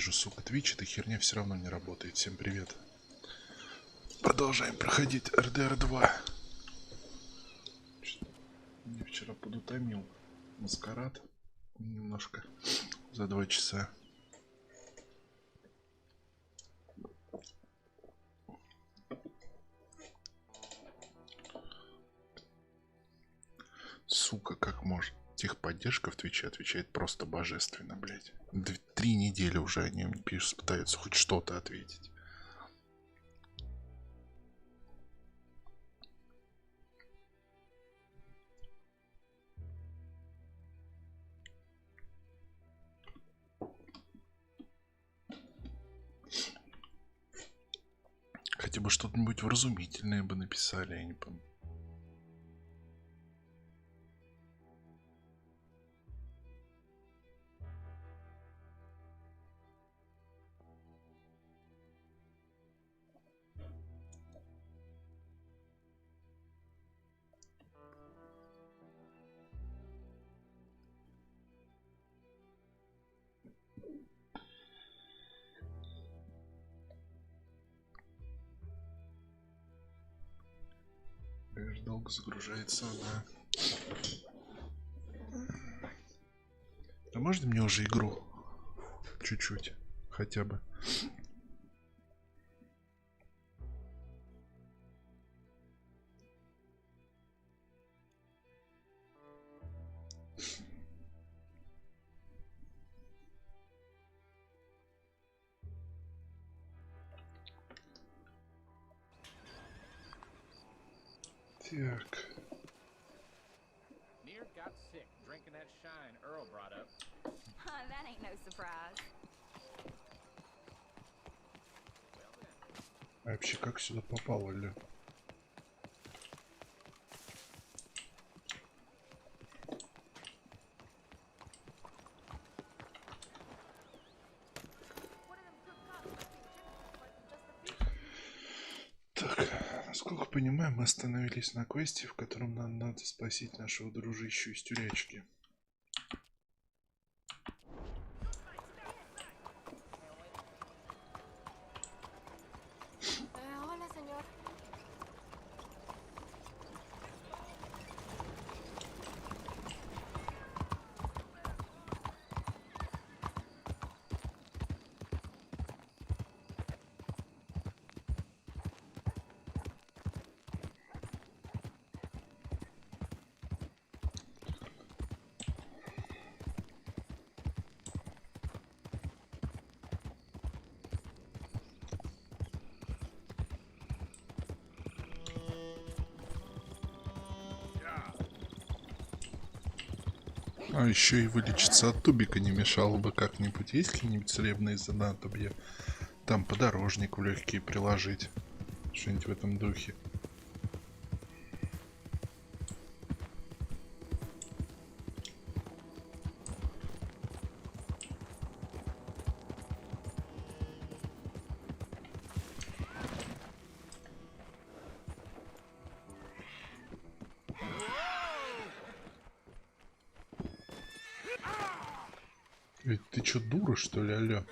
Ненавижу, сука, Twitch, эта херня все равно не работает. Всем привет. Продолжаем проходить РДР 2. Мне вчера подутомил маскарад немножко за 2 часа. Сука, как может. Техподдержка в Твиче отвечает просто божественно, блядь. 3 недели уже они мне пишут, пытаются хоть что-то ответить. Хотя бы что-нибудь вразумительное бы написали, я не помню. Долго загружается она. А можно мне уже игру? Чуть-чуть. Хотя бы. Так. А вообще как сюда попало, ли? Так, насколько понимаю, мы остановились на квесте, в котором нам надо спасти нашего дружищу из тюрячки. А еще и вылечиться от тубика не мешало бы как-нибудь. Есть какие-нибудь целебные занадобья? Там подорожник в легкие приложить. Что-нибудь в этом духе. Ведь ты чё, дура, что ли, алё?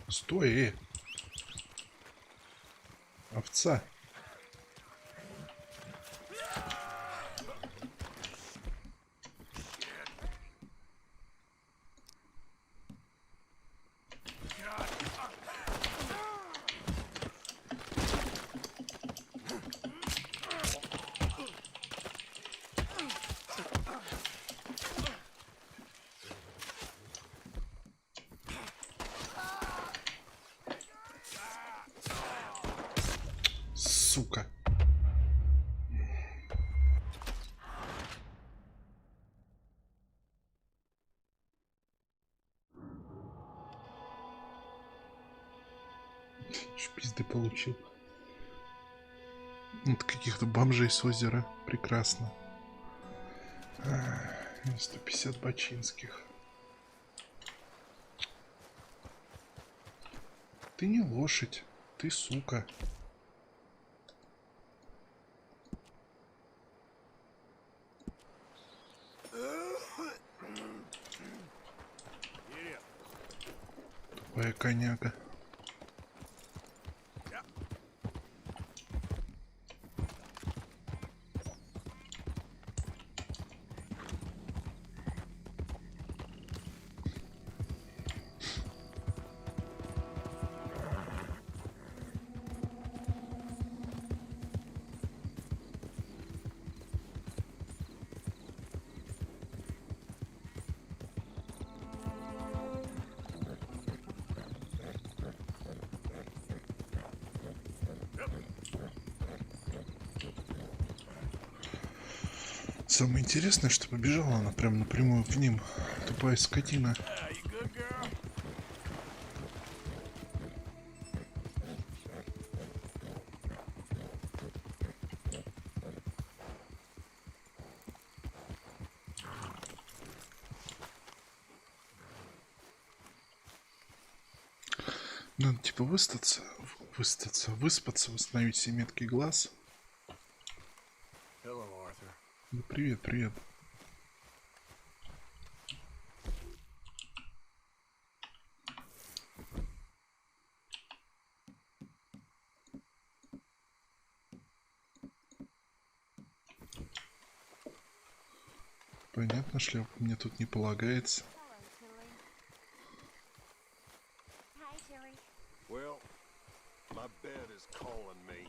Стой, овца. Сука. Пизды получил. От каких-то бомжей с озера.— 150 бачинских. Ты не лошадь, ты сука. Тупая коняга. Самое интересное, что побежала она прям напрямую к ним. Тупая скотина. Надо типа выспаться, восстановить себе меткий глаз. Да привет, привет. Понятно, шляпа мне тут не полагается. Well, my bed is calling me.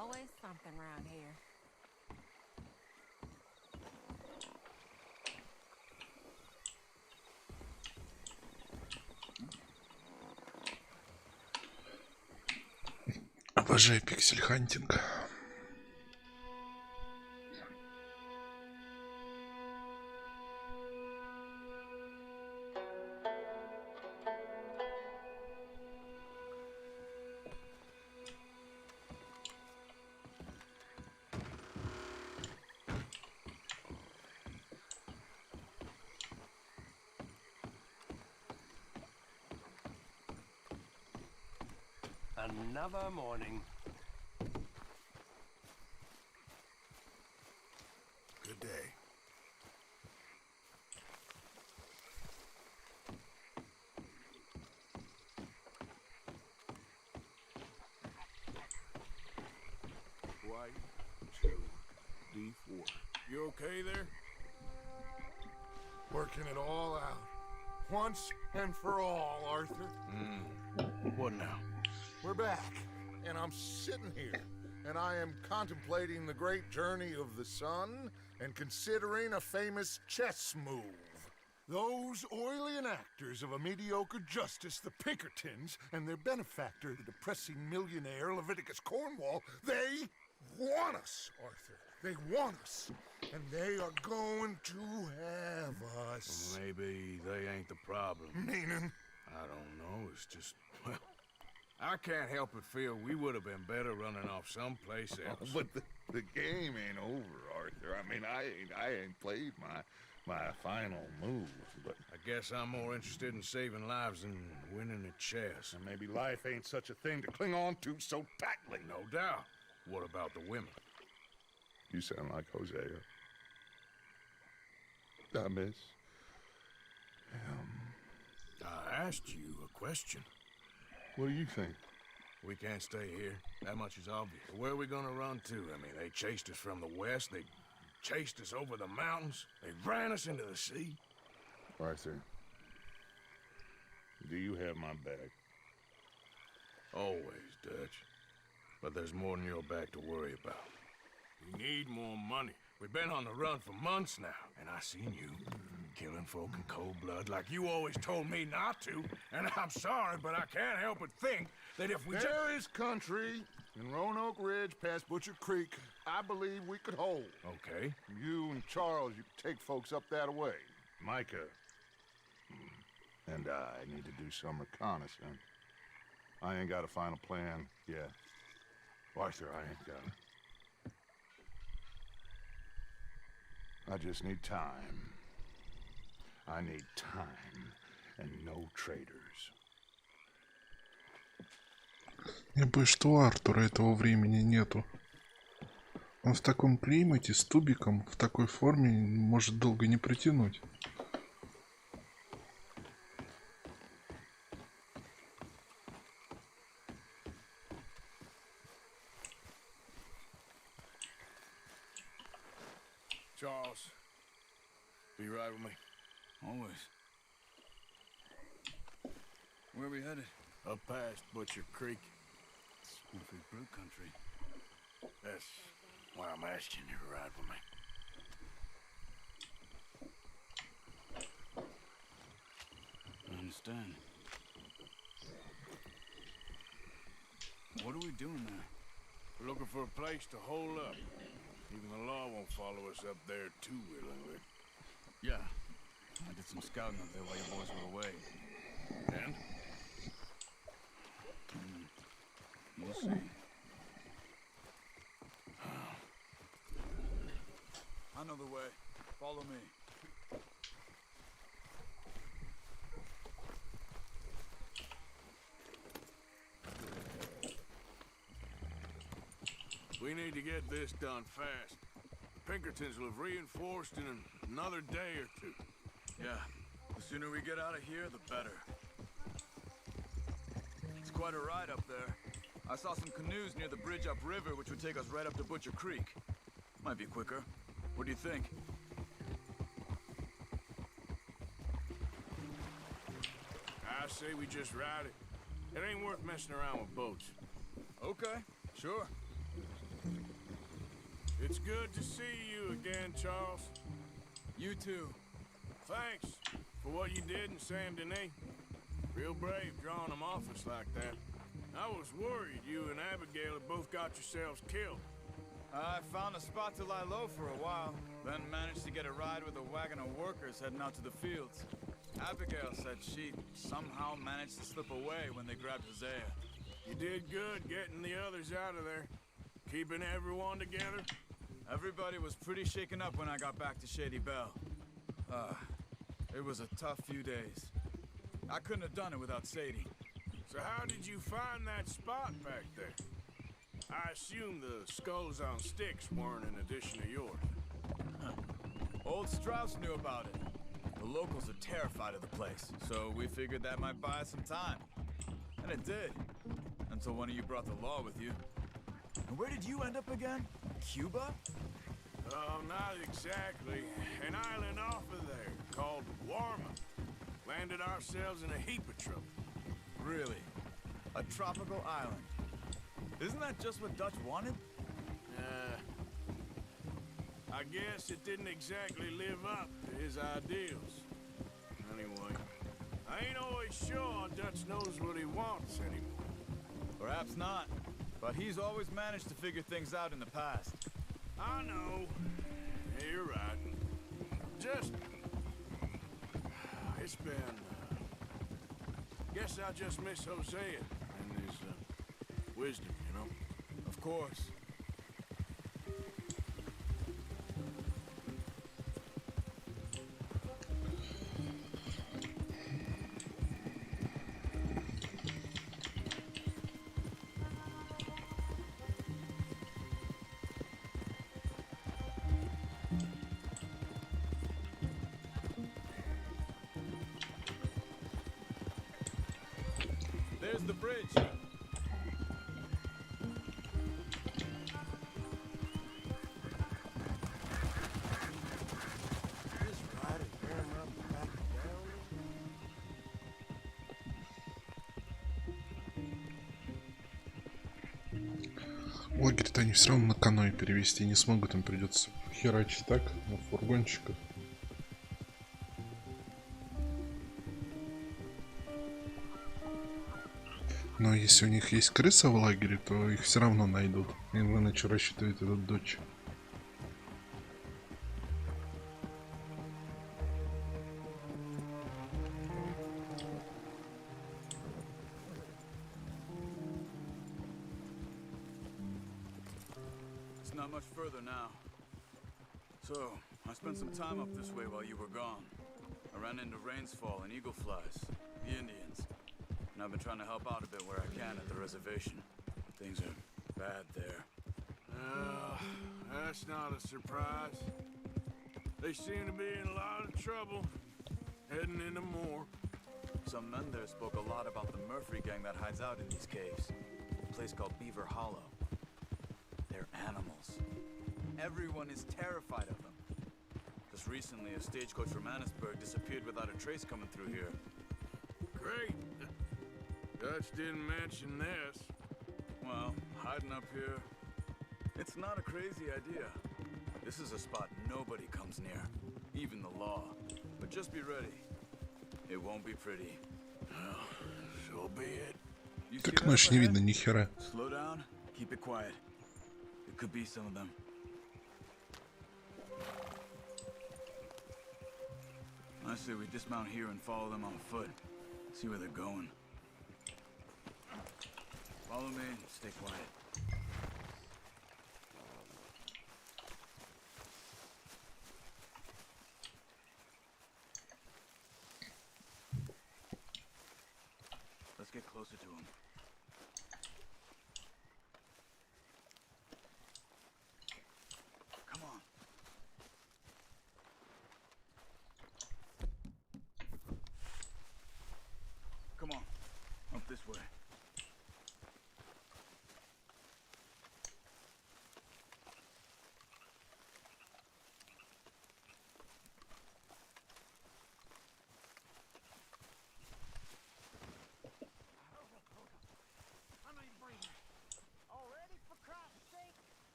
Always something around here. Обожаю пиксель-хантинг. Another morning. Good day. Right to D4. You okay there? Working it all out. Once and for all, Arthur. What now? We're back, and I'm sitting here, and I am contemplating the great journey of the sun and considering a famous chess move. Those oily enactors of a mediocre justice, the Pinkertons, and their benefactor, the depressing millionaire Leviticus Cornwall, they want us, Arthur. They want us, and they are going to have us. Maybe they ain't the problem. Meaning? I don't know, it's just, well, I can't help but feel we would have been better running off someplace else. But the game ain't over, Arthur. I mean, I ain't played my final move, but I guess I'm more interested in saving lives than winning at chess. and maybe life ain't such a thing to cling on to so tightly. No doubt. What about the women? You sound like Hosea. I miss. I asked you a question. What do you think? We can't stay here. That much is obvious. Where are we gonna run to? I mean, they chased us from the west. They chased us over the mountains. They ran us into the sea. Arthur, do you have my back? Always, Dutch. But there's more than your back to worry about. We need more money. We've been on the run for months now, and I seen you killing folk in cold blood like you always told me not to. And I'm sorry, but I can't help but think that if we There is country in Roanoke Ridge past Butcher Creek. I believe we could hold. Okay. You and Charles, you take folks up that way. Micah and I need to do some reconnaissance. I ain't got a final plan yet. Arthur, I ain't got it. I just need time. I need time and no traitors. Я боюсь, что у Артура этого времени нету. Он в таком климате, с тубиком, в такой форме может долго не протянуть. Charles, be right with me. Always. Where are we headed? Up past Butcher Creek. Spoofy brute country. That's why I'm asking you to ride with me. I understand. What are we doing there? We're looking for a place to hole up. Even the law won't follow us up there too willingly. Yeah. I did some scouting up there while your boys were away. And? You'll see. I know the way. Follow me. We need to get this done fast. The Pinkertons will have reinforced in another day or two. Yeah. The sooner we get out of here, the better. It's quite a ride up there. I saw some canoes near the bridge upriver, which would take us right up to Butcher Creek. Might be quicker. What do you think? I say we just ride it. It ain't worth messing around with boats. Okay, sure. It's good to see you again, Charles. You too. Thanks for what you did in Saint Denis. Real brave drawing them off us like that. I was worried you and Abigail had both got yourselves killed. I found a spot to lie low for a while, then managed to get a ride with a wagon of workers heading out to the fields. Abigail said she somehow managed to slip away when they grabbed Hosea. You did good getting the others out of there. Keeping everyone together. Everybody was pretty shaken up when I got back to Shady Belle. It was a tough few days. I couldn't have done it without Sadie. So how did you find that spot back there? I assume the skulls on sticks weren't an addition of yours. Old Strauss knew about it. The locals are terrified of the place, so we figured that might buy us some time. And it did. Until one of you brought the law with you. And where did you end up again? Cuba? Oh, not exactly. An island off of there called Warma. Landed ourselves in a heap of trouble. Really? A tropical island? Isn't that just what Dutch wanted? I guess it didn't exactly live up to his ideals. Anyway, I ain't always sure Dutch knows what he wants anymore. Perhaps not. But he's always managed to figure things out in the past. I know. Yeah, you're right. Just... It's been... Guess I just miss Hosea and his wisdom, you know? Of course. There's the bridge. Лагерь-то они все равно на каноэ перевести не смогут, им придется херачить так на фургончиках. Но если у них есть крыса в лагере, то их все равно найдут. И на что рассчитывает этот дочь. It's not much further now. So, I spent some time up this way while you were gone. I ran into Rainsfall and Eagle Flies, the Indians. And I've been trying to help out a bit where I can at the reservation. Things are bad there. That's not a surprise. They seem to be in a lot of trouble, heading into more. Some men there spoke a lot about the Murphy gang that hides out in these caves. A place called Beaver Hollow. They're animals. Everyone is terrified of them. Just recently, a stagecoach from Annisburg disappeared without a trace coming through here. Great. Dutch didn't mention this. Well, hiding up here, it's not a crazy idea. This is a spot nobody comes near, even the law. But just be ready. It won't be pretty. Well, so be it. You see Так that ночь up не ahead? видно ни хера. Slow down, keep it quiet. It could be some of them. I say we dismount here and follow them on foot. See where they're going. Follow me and stay quiet. Let's get closer to them. Come on. Come on. Up this way.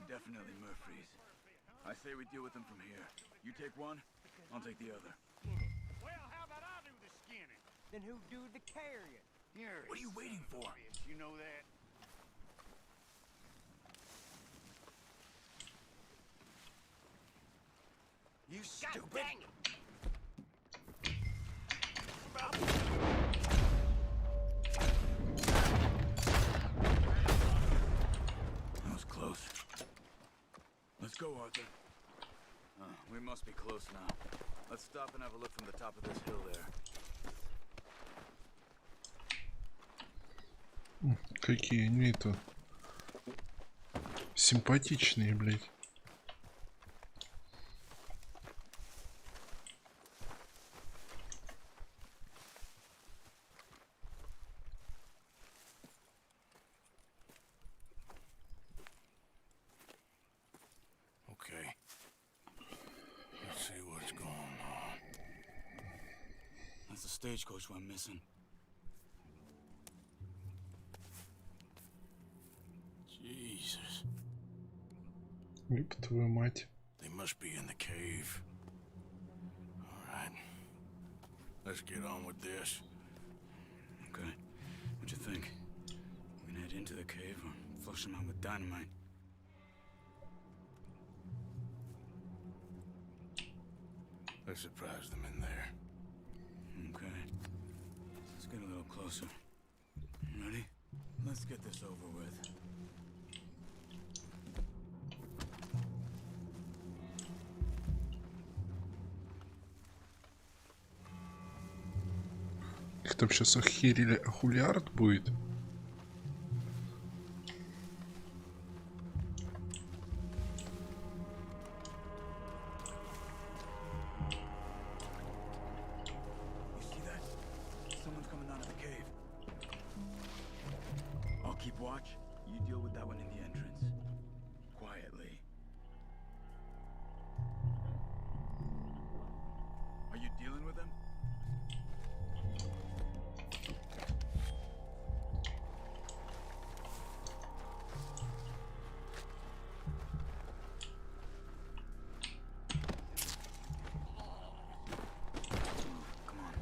Definitely Murphy's. I say we deal with them from here. You take one, I'll take the other. Well, how about I do the skinning? Then who do the carrying? Here. What are you waiting for? You know that? You God stupid! dang it! That was close. Let's go, Arthur. We must be close now. Let's stop and have a look from the top of this hill there. Какие они-то симпатичные, блядь. Okay. Let's see what's going on. That's the stagecoach went missing. Jesus. Ёб твою мать. They must be in the cave. All right. Let's get on with this. Okay. What you think? We can head into the cave or flush them out with dynamite. Let's surprise them in there. Okay. Let's get a little closer. Ready? Let's get this over with. Их там сейчас охерили, ахулиард будет. You see that? Someone's coming out of the cave. I'll keep watch. You deal with that one in the entrance. Quietly. Are you dealing with them? Come on.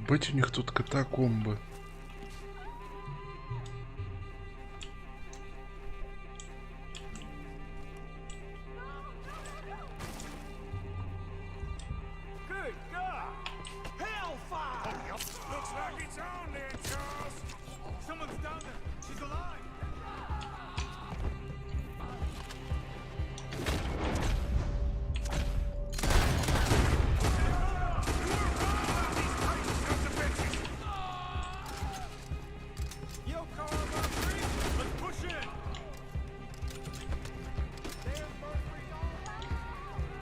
Быть у них тут катакомбы. Good God! Hellfire! Looks like it's on there, Charles. Someone's down there. She's alive. Yo, Carl, about three. Let's push in. There's Murphy's all.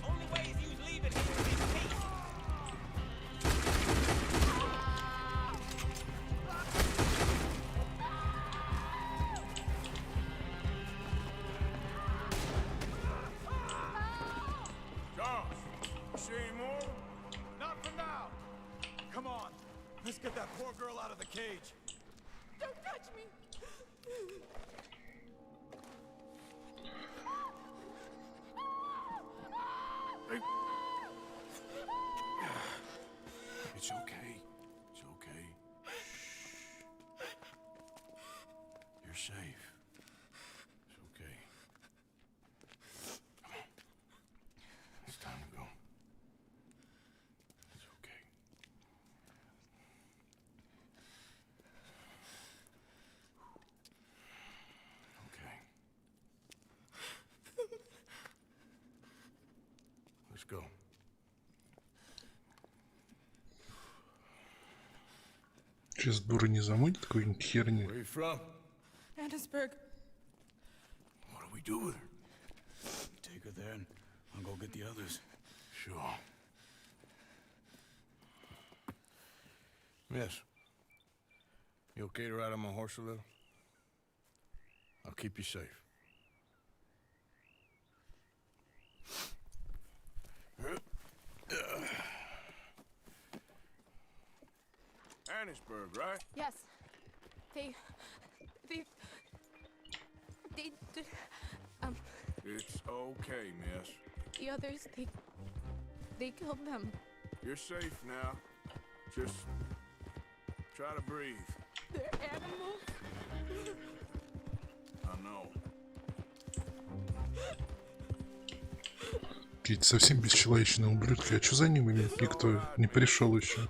Only way is you leaving here in peace. Charles, you see any more? Not for now. Come on, let's get that poor girl out of the cage. Don't touch me! Hey. It's okay. It's okay. You're safe. It's okay. Come on. It's time to go. It's okay. Okay. Let's go. Сейчас дура не замутит какой-нибудь херни. Where you from? Annisburg. What do we do with her? Take her there and I'll go get the others. Sure. Miss, you okay to ride on my horse a little? I'll keep you safe. Annisburg, right? Yes. They did, It's okay, miss. the others, they killed them. You're safe now. Just try to breathe. They're animals. I know. Какие-то совсем бесчеловечные ублюдки. А что за ними никто не пришел еще?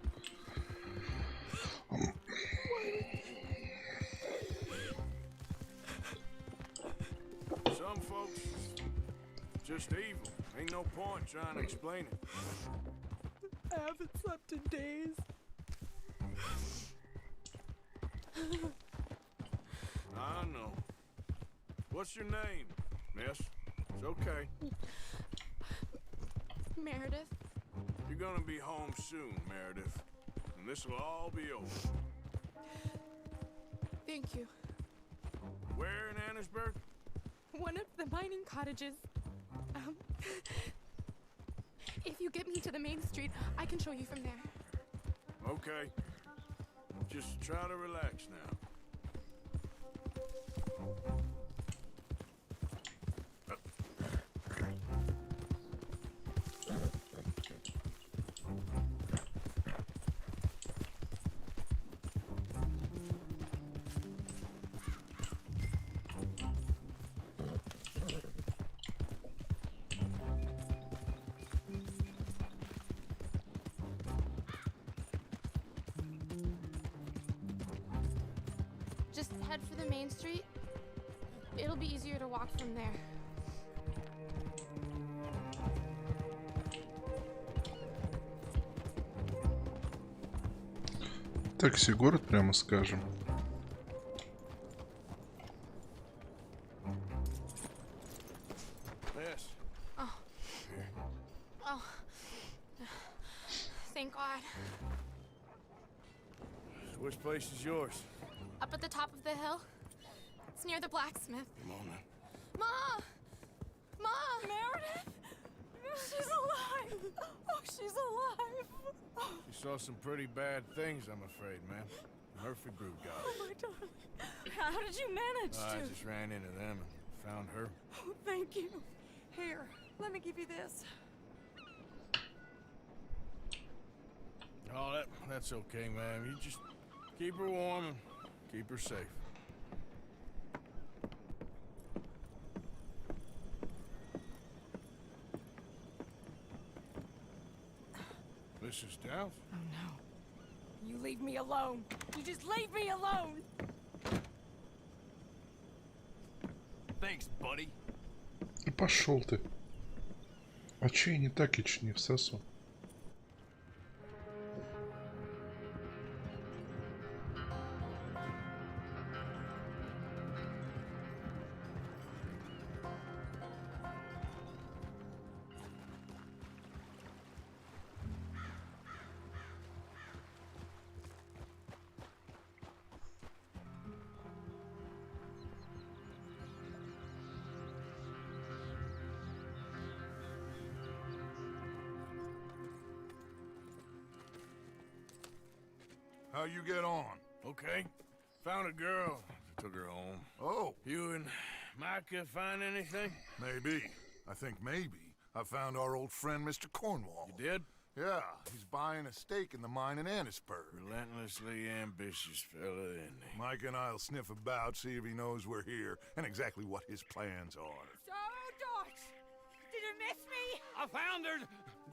Some folks just evil. Ain't no point trying to explain it. I haven't slept in days. I know. What's your name, miss? It's okay. Meredith, You're gonna be home soon, Meredith. And this will all be over. thank you. Where in Annisburg? One of the mining cottages. If you get me to the main street, I can show you from there. Okay. Just try to relax now. Just head for the main street. It'll be easier to walk from there. Такси город, прямо скажем. Yes. Oh, thank God. So which place is yours? Up at the top of the hill. It's near the blacksmith. Come on then. Ma! Ma! Meredith? She's alive! Oh, she's alive! You saw some pretty bad things, I'm afraid, ma'am. Murphy Brew got Oh, it. my darling. How did you manage I to? just ran into them and found her. Oh, thank you. Here, let me give you this. Oh, that's okay, ma'am. You just keep her warm and keep her safe. Mrs. Downs? Oh, no. You leave me alone. You just leave me alone. Thanks, buddy. И пошел ты. А че я не так ич не всосу? How you get on? Okay. Found a girl. Took her home. Oh, You and Micah find anything? maybe. I think maybe. I found our old friend, Mr. Cornwall. You did? Yeah, he's buying a stake in the mine in Annisburg. Relentlessly ambitious fella, isn't he? Mike and I'll sniff about, see if he knows we're here, and exactly what his plans are. So, Dot, did you miss me? I found her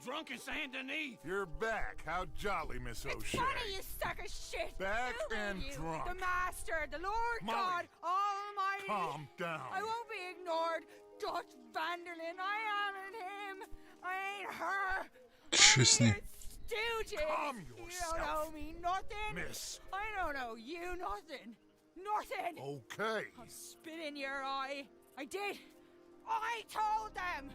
drunk in Saint Denis. You're back. How jolly, Miss It's O'Shea. funny, you sack of shit. Back Who are and you? drunk. The Master, the Lord Molly. God Almighty. Calm down. I won't be ignored. Dutch Vanderlyn, I am him. I ain't her. Чё с ней? Stooges. Calm You yourself. don't owe me nothing. Miss. I don't owe you nothing. Nothing. Okay. I'll spit in your eye. I did. I told them.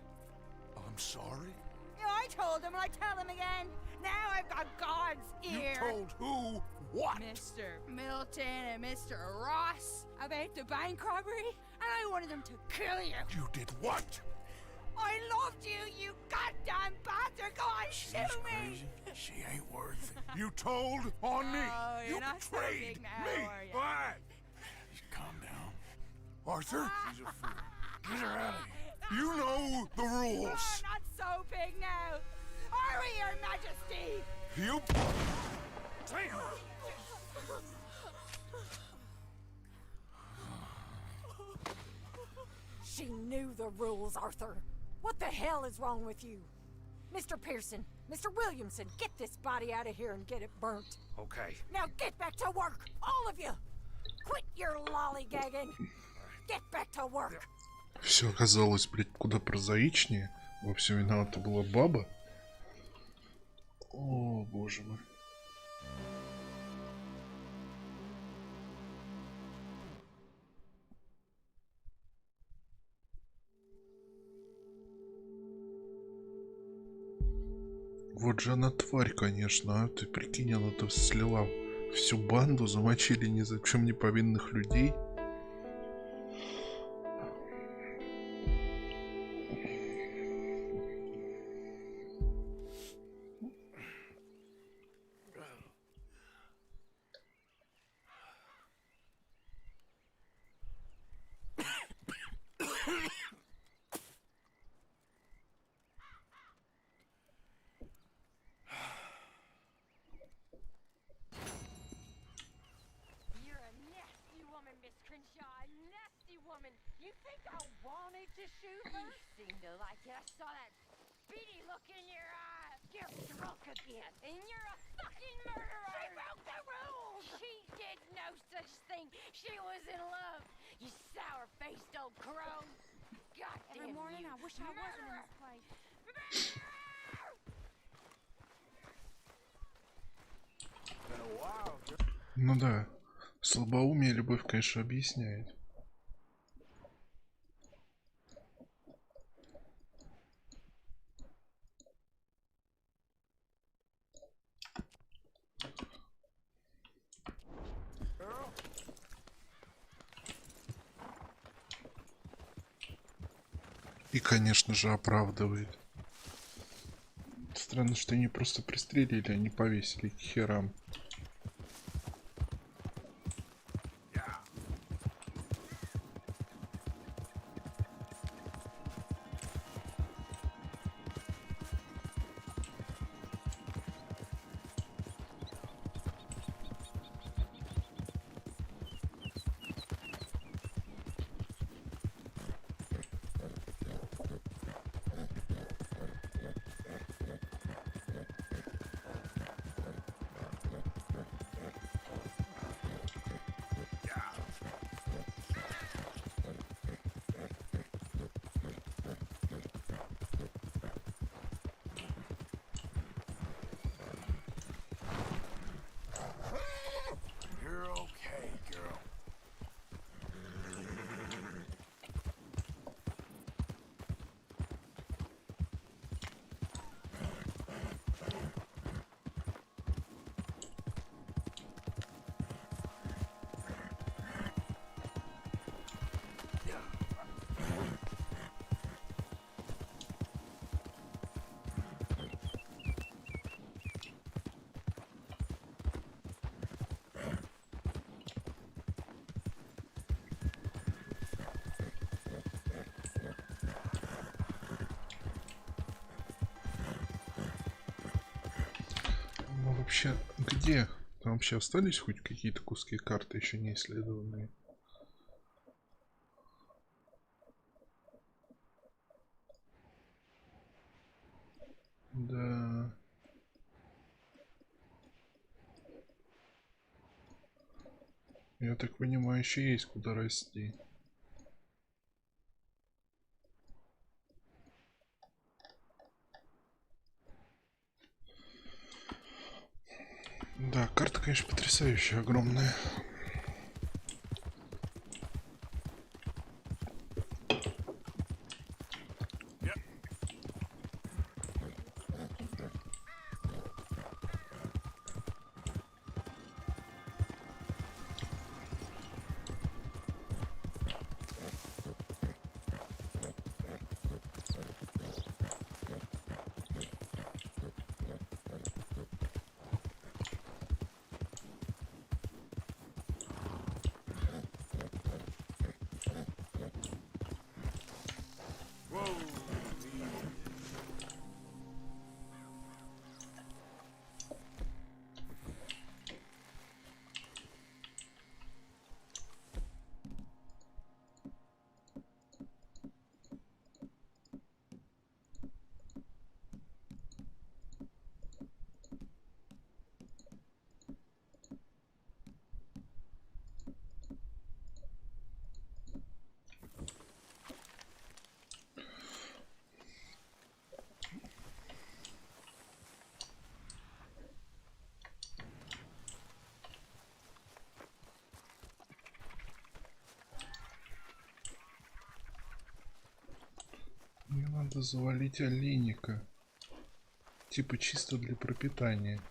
I'm sorry? Yeah, I told them and I tell them again. Now I've got God's ear. You told who what? Mr. Milton and Mr. Ross about the bank robbery, and I wanted them to kill you. You did what? I loved you, you goddamn bastard! Go on, She's shoot me! crazy. She ain't worth it. You told on me. Oh, you're You not so betrayed big now, me. are you? All right. Just calm down. Arthur, She's a fool. Get her out of here. you know the Oh, rules. not so big now! Hurry, Your Majesty! You... She knew the rules, Arthur. What the hell is wrong with you? Mr. Pearson, Mr. Williamson, get this body out of here and get it burnt. Okay. Now get back to work, all of you! Quit your lollygagging! Get back to work! Все оказалось, блядь, куда прозаичнее. Во всем виновата была баба. О, боже мой. Вот же она тварь, конечно, а ты прикинь, она-то слила всю банду, замочили ни за чем не повинных людей. You're a nasty woman, Miss Crenshaw, a nasty woman. You think I wanted to shoot her? You seem to like it. I saw that beady look in your eye. You're drunk again, and you're a fucking murderer. She broke the rules. She did no such thing. She was in love. You sour-faced old crow. Goddamn Every morning you. I wish I wasn't in this place. Ну да, слабоумие любовь, конечно, объясняет. И, конечно же, оправдывает. Странно, что они просто пристрелили, а не повесили к херам. Ну, вообще, где? Там вообще остались хоть какие-то куски карты, еще не исследованные? Да. Я так понимаю, еще есть куда расти. Да, карта, конечно, потрясающая, огромная. Мне надо завалить оленика. Типа чисто для пропитания.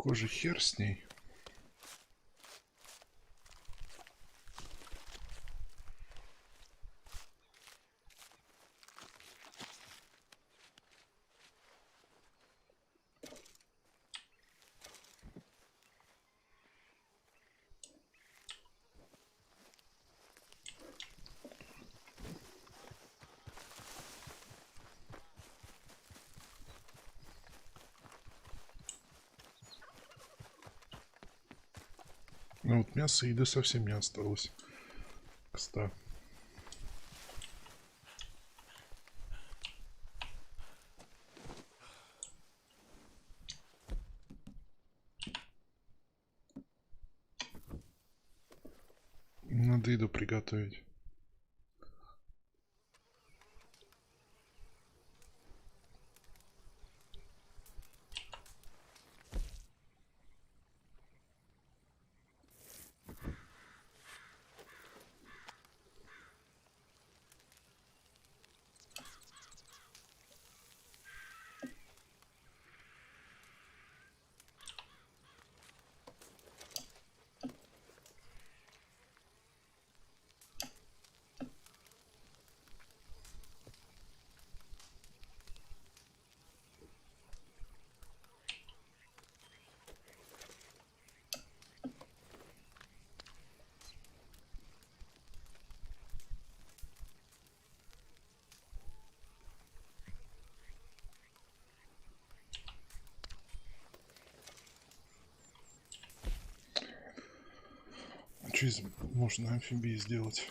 Кожа хер с ней. Ну вот мяса и еды совсем не осталось. Кста. Надо еду приготовить. Что можно амфибии сделать?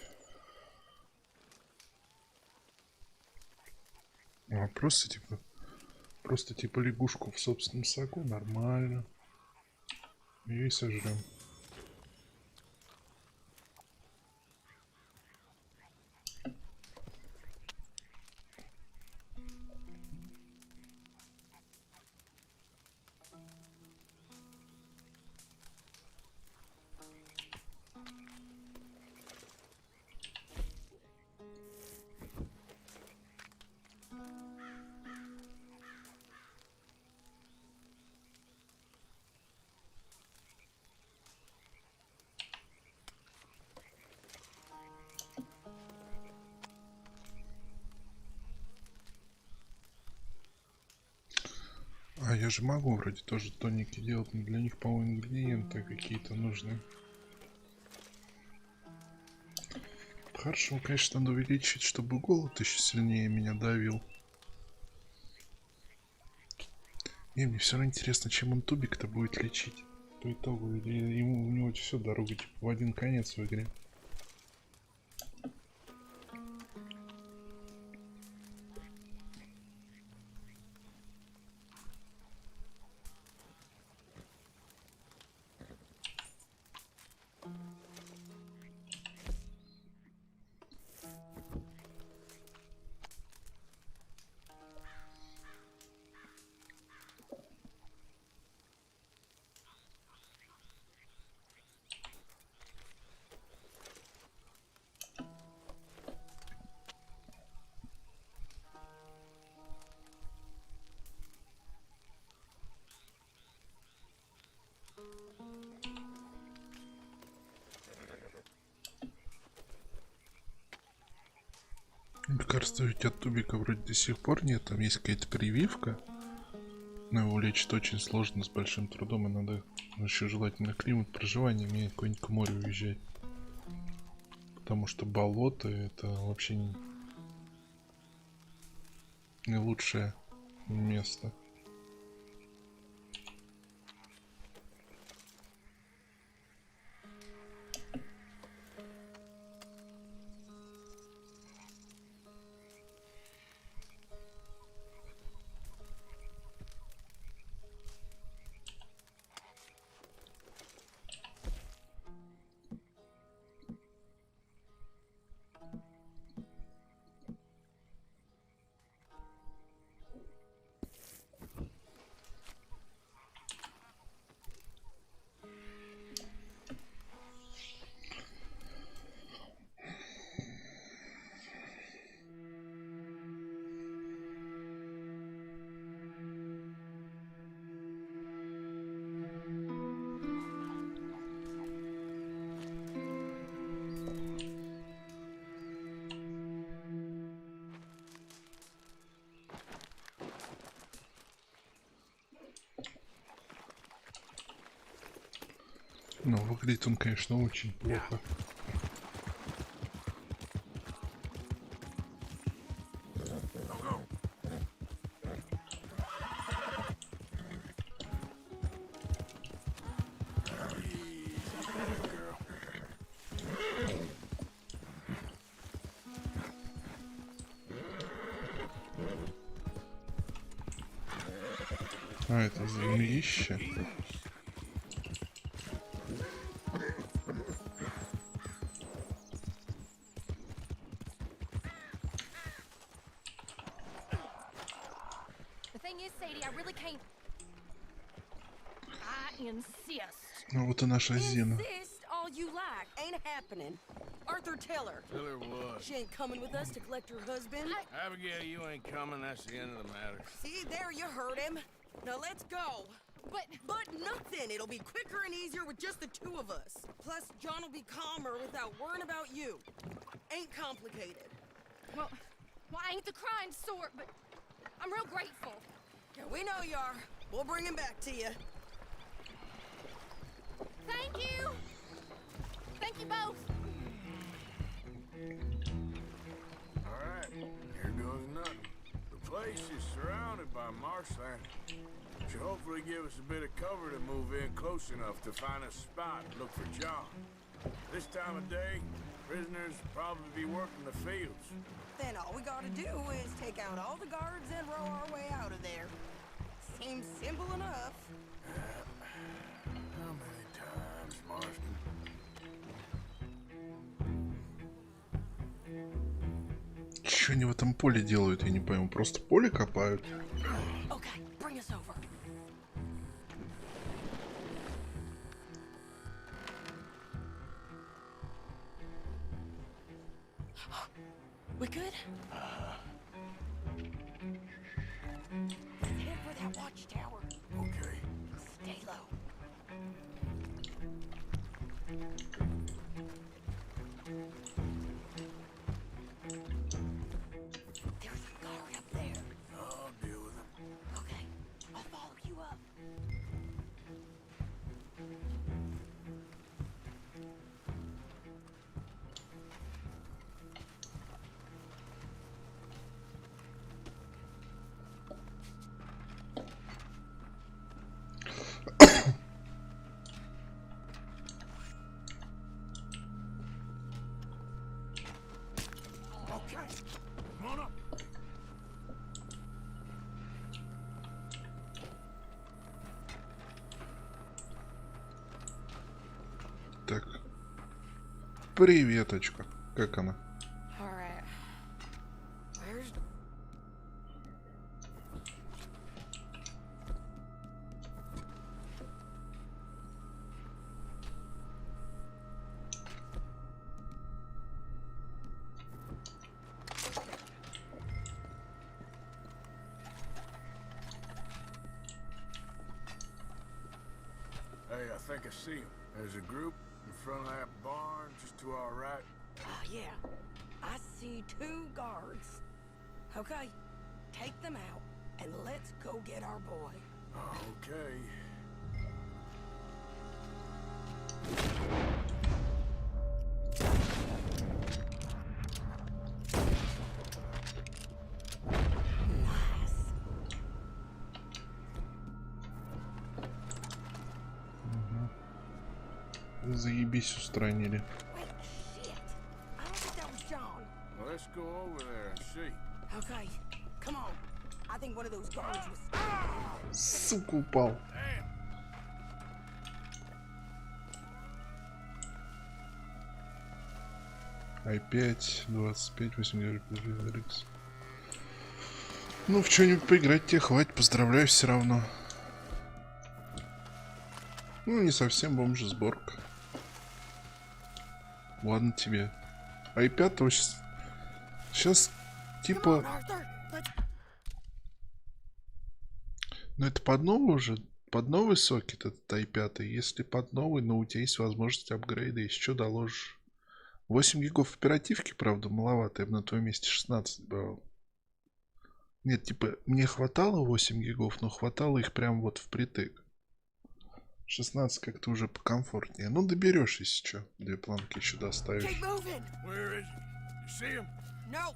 А, просто типа лягушку в собственном соку, нормально. Ее и сожрем. А я же могу вроде тоже тоники делать, но для них, по-моему, ингредиенты какие-то нужны. Хорошо, конечно, надо увеличить, чтобы голод еще сильнее меня давил. И мне все равно интересно, чем он тубик-то будет лечить по итогу, или ему у него все дорога типа в один конец в игре. Лекарства ведь от тубика вроде до сих пор нет. Там есть какая-то прививка. Но его лечить очень сложно, с большим трудом. И надо еще желательно климат проживания менять, какой-нибудь к морю уезжать. Потому что болото это вообще не лучшее место. Но выглядит он, конечно, очень плохо. А, это землище. Ну вот и наша Зина. Arthur, tell her. Tell her what? She ain't coming with us to collect her husband. Abigail, you ain't coming. That's the end of the matter. See, there you heard him. Now let's go. But nothing. It'll be quicker and easier with just the two of us. Plus, John will be calmer without worrying about you. Ain't complicated. Well, I ain't the kind sort, but I'm real grateful. Yeah, we know you are. We'll bring him back to you. Thank you. Thank you both. Alright, here goes nothing. The place is surrounded by marshland. Should hopefully give us a bit of cover to move in close enough to find a spot and look for John. This time of day, prisoners probably be working the fields. Then all we gotta do is take out all the guards and row our way out of there. Seems simple enough. How many times, Marston? Что они в этом поле делают, я не пойму. Просто поле копают. Okay, bring us over. We good? Let's head for that watchtower. Okay. Stay low. There's a guard up there. I'll deal with him. Okay, I'll follow you up. Okay. Come on up. Так. Приветочка. Как она? All right. Where's the... Hey, I think I see him. There's a group in front of that barn, just to our right. Oh, yeah. I see 2 guards. Okay, take them out, and let's go get our boy. Okay. Заебись устранили. Wait, shit. I don't think that was John. Well, let's go over there and see. Okay, come on. I think one of those guards was... Сука, упал. i5, 25, 8 GeForce. Ну, в что-нибудь поиграть тебе хватит, поздравляю все равно. Ну, не совсем бомжа сборка. Ладно тебе. i5 сейчас типа... Ну, это под новый уже, под новый сокет этот i5. Если под новый, но у тебя есть возможность апгрейда, если что, доложишь. 8 гигов оперативки, правда, маловато. Я бы на твоем месте 16 брал. Нет, типа, мне хватало 8 гигов, но хватало их прям вот впритык. 16 как-то уже покомфортнее. Ну, доберешь, если что. 2 планки еще доставишь. Where is he? You see him? No.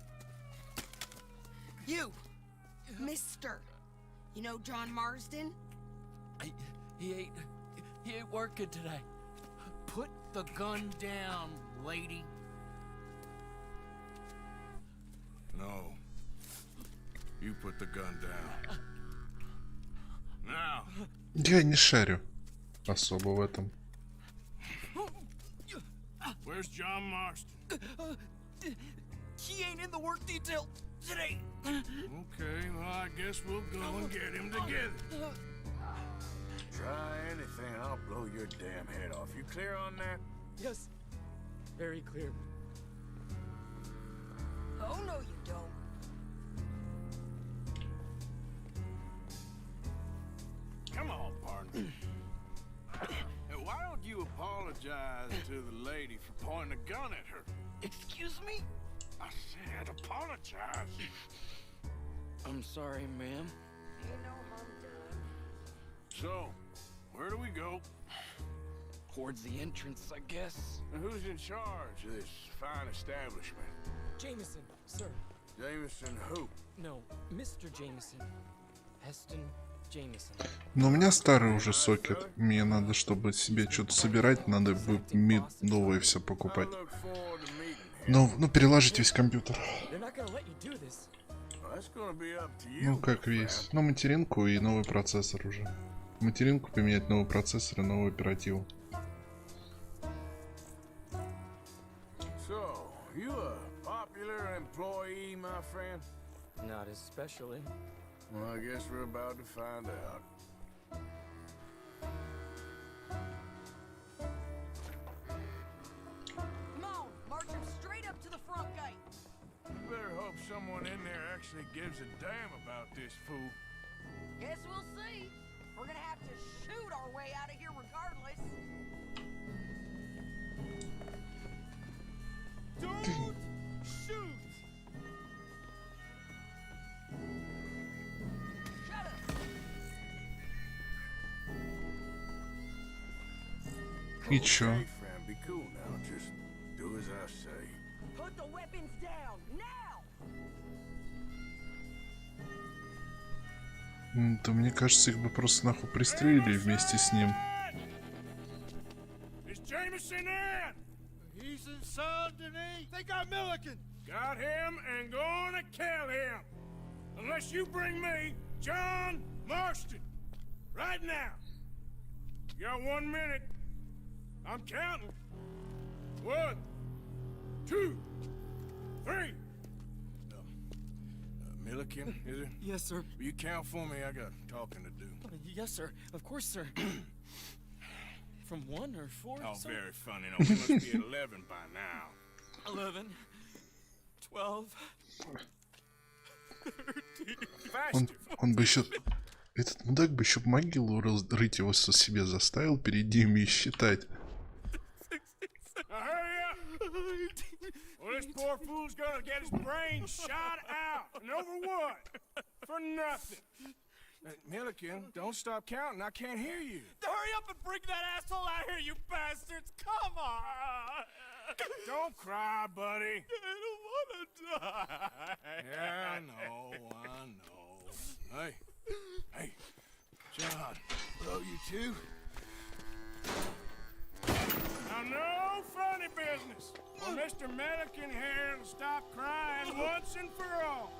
You, Mister. You know John Marsden? He ain't working today. Put the gun down, lady. No. You put the gun down. Now. Я не шарю особо в этом. Where's John Marston? He ain't in the work detail today. Okay, well, I guess we'll go and get him together. Try anything, I'll blow your damn head off. You clear on that? Yes, very clear. Oh, no, you don't. Come on, partner. Hey, why don't you apologize to the lady for pointing a gun at her? Excuse me? I said apologize. I'm sorry, ma'am. Ain't no harm done. So, where do we go? Towards the entrance, I guess. And who's in charge of this fine establishment? Jameson, sir. Jameson who? No, Mr. Jameson. Heston Но у меня старый уже сокет. Мне надо, чтобы себе что-то собирать, надо бы новое все покупать. Ну, переложить весь компьютер. Ну, как весь. Ну, материнку и новый процессор уже. Материнку поменять, новый процессор и новую оперативу. Not especially. Well, I guess we're about to find out. Come on, march him straight up to the front gate. You better hope someone in there actually gives a damn about this fool. Guess we'll see. We're gonna have to shoot our way out of here regardless. Don't shoot! Shut up. И чё? Okay, friend, be cool now. Just do as I say. Put the weapons down now. То мне кажется, их бы просто нахуй пристрелили вместе с ним. He's insulted me. Think I'm Milliken. Got him and gonna kill him. Unless you bring me John Marston. Right now. You got 1 minute. I'm counting. 1, 2, 3. Milliken, is it? Yes, sir. Will you count for me? I got talking to do. Yes, sir. Of course, sir. From 1 or 4? Oh, sir? very funny. No, we must be at 11 by now. 11, 12, 13. Он бы еще... Этот мудак бы еще могилу рыть его со себе заставил перед ними и считать. Now hurry up! Well, this poor fool's gonna get his brains shot out. And over what? For nothing. Milliken, don't stop counting. I can't hear you. Hurry up and bring that asshole out here, you bastards! Come on! Don't cry, buddy. I don't want to die. Yeah, I know. Hey, John, hello, you two. Now, no funny business. Well, Mr. Milliken here will stop crying once and for all.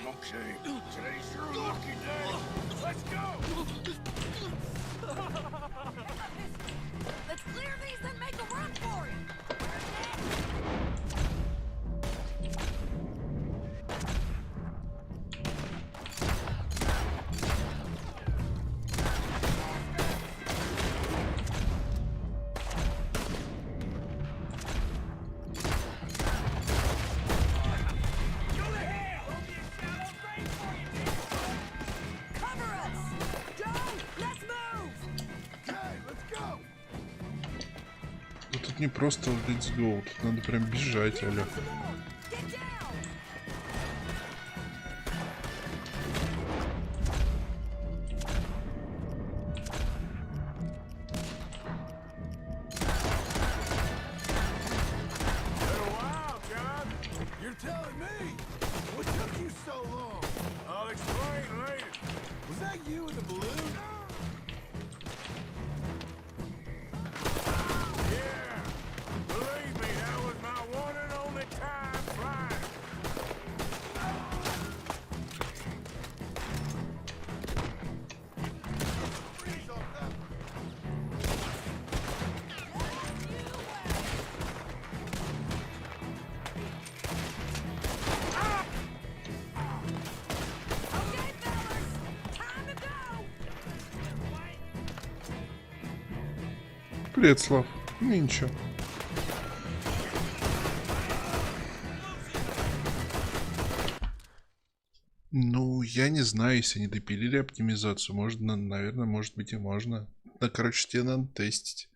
Okay, today's your lucky day. Let's go. Let's clear these and make a run for it. Тут не просто let's go, тут надо прям бежать, аля. Привет, Слав. Ну ничего. Ну, я не знаю, если они допилили оптимизацию. Можно, наверное, может быть и можно. Да, короче, тебе надо тестить.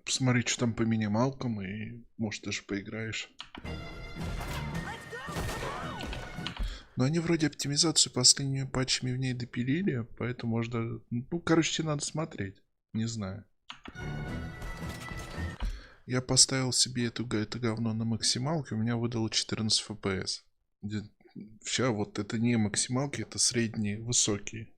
Посмотри, что там по минималкам, и может даже поиграешь. Но они вроде оптимизацию последними патчами в ней допилили, поэтому можно... Ну, короче, тебе надо смотреть. Не знаю. Я поставил себе это говно на максималке, у меня выдало 14 FPS. Сейчас вот это не максималки, это средние, высокие.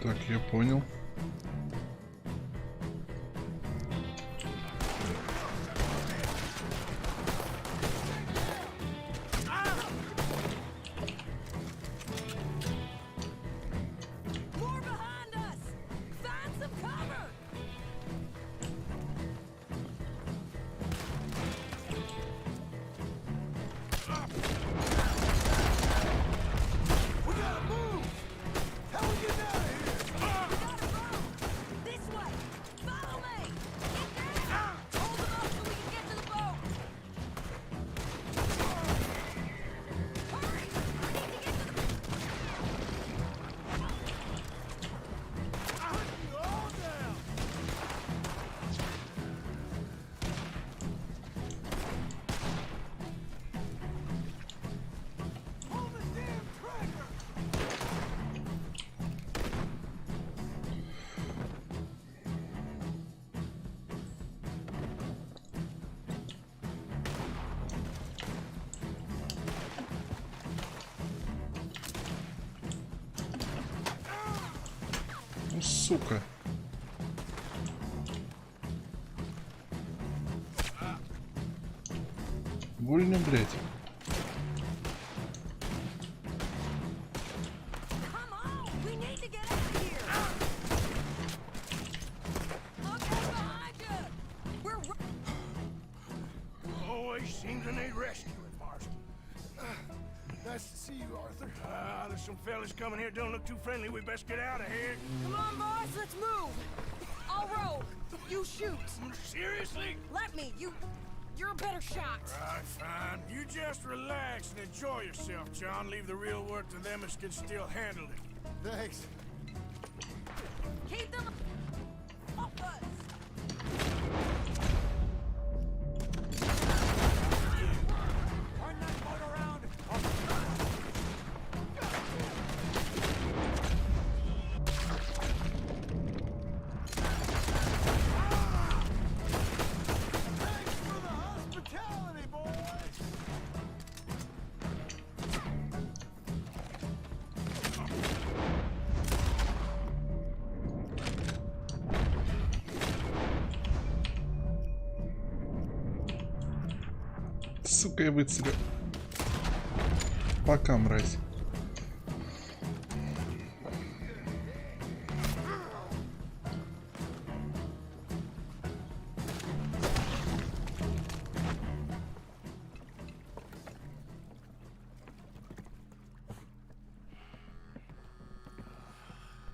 Так, я понял. Сука. Больно, блядь. Always seems to need rescuing, Marston. Nice to see you, Arthur. There's some fellas coming here. Don't look too friendly. We best get out of here. Come on, boys, let's move. I'll roll. You shoot. Seriously? Let me. You're a better shot. Right, fine. You just relax and enjoy yourself, John. Leave the real work to them as can still handle it. Thanks. Keep them off us. Turn that boat around. Thanks for the hospitality, boys. Сука, я выцелил. Пока, мразь.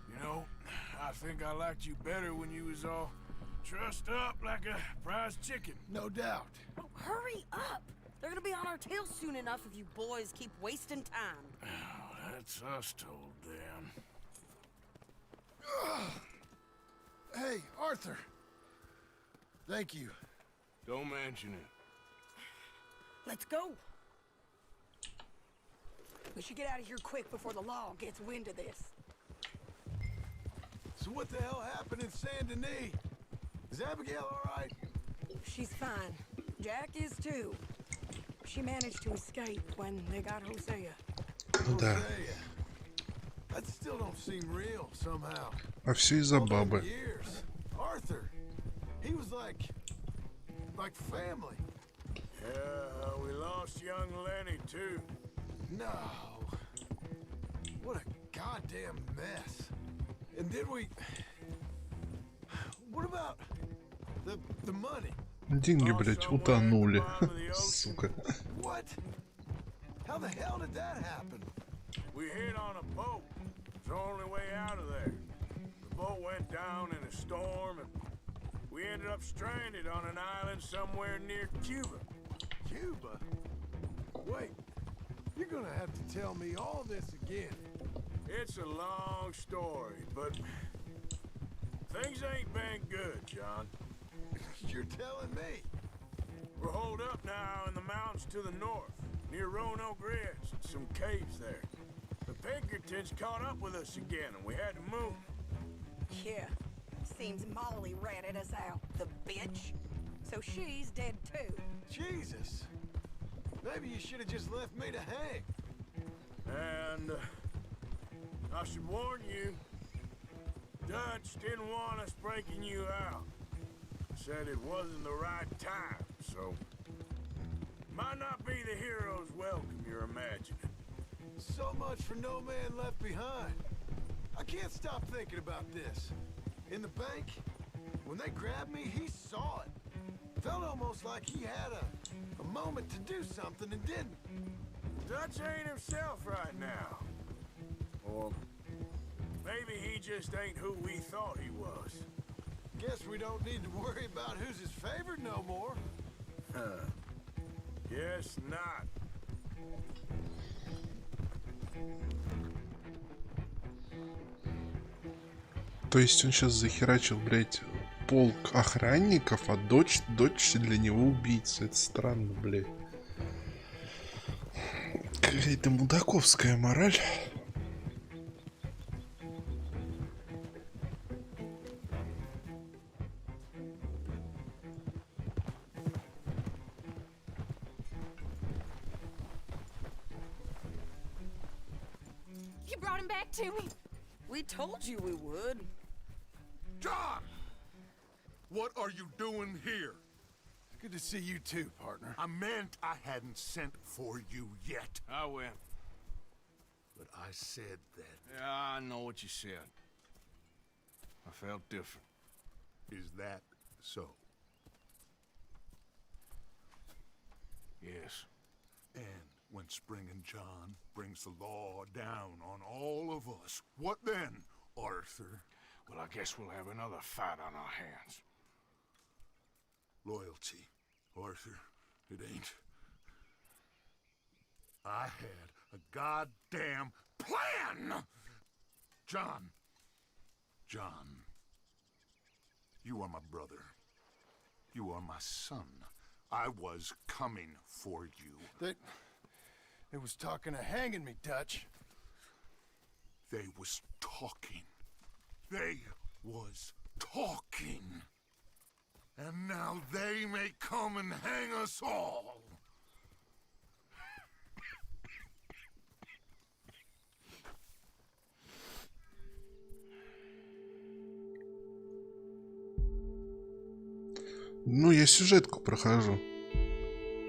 You know, I think I liked you better when you was all trussed up like a prize chicken. No doubt. Oh, hurry up. They're gonna be on our tails soon enough if you boys keep wasting time. Oh, that's us told them. Hey, Arthur. Thank you. Don't mention it. Let's go. We should get out of here quick before the law gets wind of this. So what the hell happened in Saint Denis? Is Abigail all right? She's fine. Jack is too. She managed to escape when they got Hosea. Да. Hosea. That still don't seem real somehow. А все из-за бабы. Years. Arthur. He was like family. Yeah, we lost young Lenny too. No. What a goddamn mess. And did we... What about the Деньги, блядь, утонули. Сука. What? How the hell did that happen? We hit on a boat. It's the only way out of there. The boat went down in a storm and we ended up stranded on an island somewhere near Cuba. Cuba? Wait, you're gonna have to tell me all this again. It's a long story, but things ain't been good, John. You're telling me. We're holed up now in the mountains to the north, near Roanoke Ridge, and some caves there. The Pinkertons caught up with us again, and we had to move. Yeah, seems Molly ratted us out, the bitch. So she's dead too. Jesus. Maybe you should have just left me to hang. And I should warn you, Dutch didn't want us breaking you out. Said it wasn't the right time, so might not be the hero's welcome you're imagining. So much for no man left behind. I can't stop thinking about this. In the bank, when they grabbed me, he saw it. Felt almost like he had a moment to do something and didn't. Dutch ain't himself right now. Or maybe he just ain't who we thought he was. Guess we don't need to worry about who's his favorite no more. Guess not. То есть он сейчас захерачил, блядь, полк охранников, а дочь для него убийца. Это странно, блядь. Какая-то мудаковская мораль. You brought him back to me. We told you we would. John! What are you doing here? Good to see you too, partner. I meant I hadn't sent for you yet. I went. But I said that. Yeah, I know what you said. I felt different. Is that so? Yes. And when Spring and John brings the law down on all of us, what then, Arthur? Well, I guess we'll have another fight on our hands. Loyalty, Arthur, it ain't. I had a goddamn plan! John, you are my brother. You are my son. I was coming for you. They was talking of hanging me, Dutch. They was talking. They was talking. And now they may come and hang us all. Ну, я сюжетку прохожу.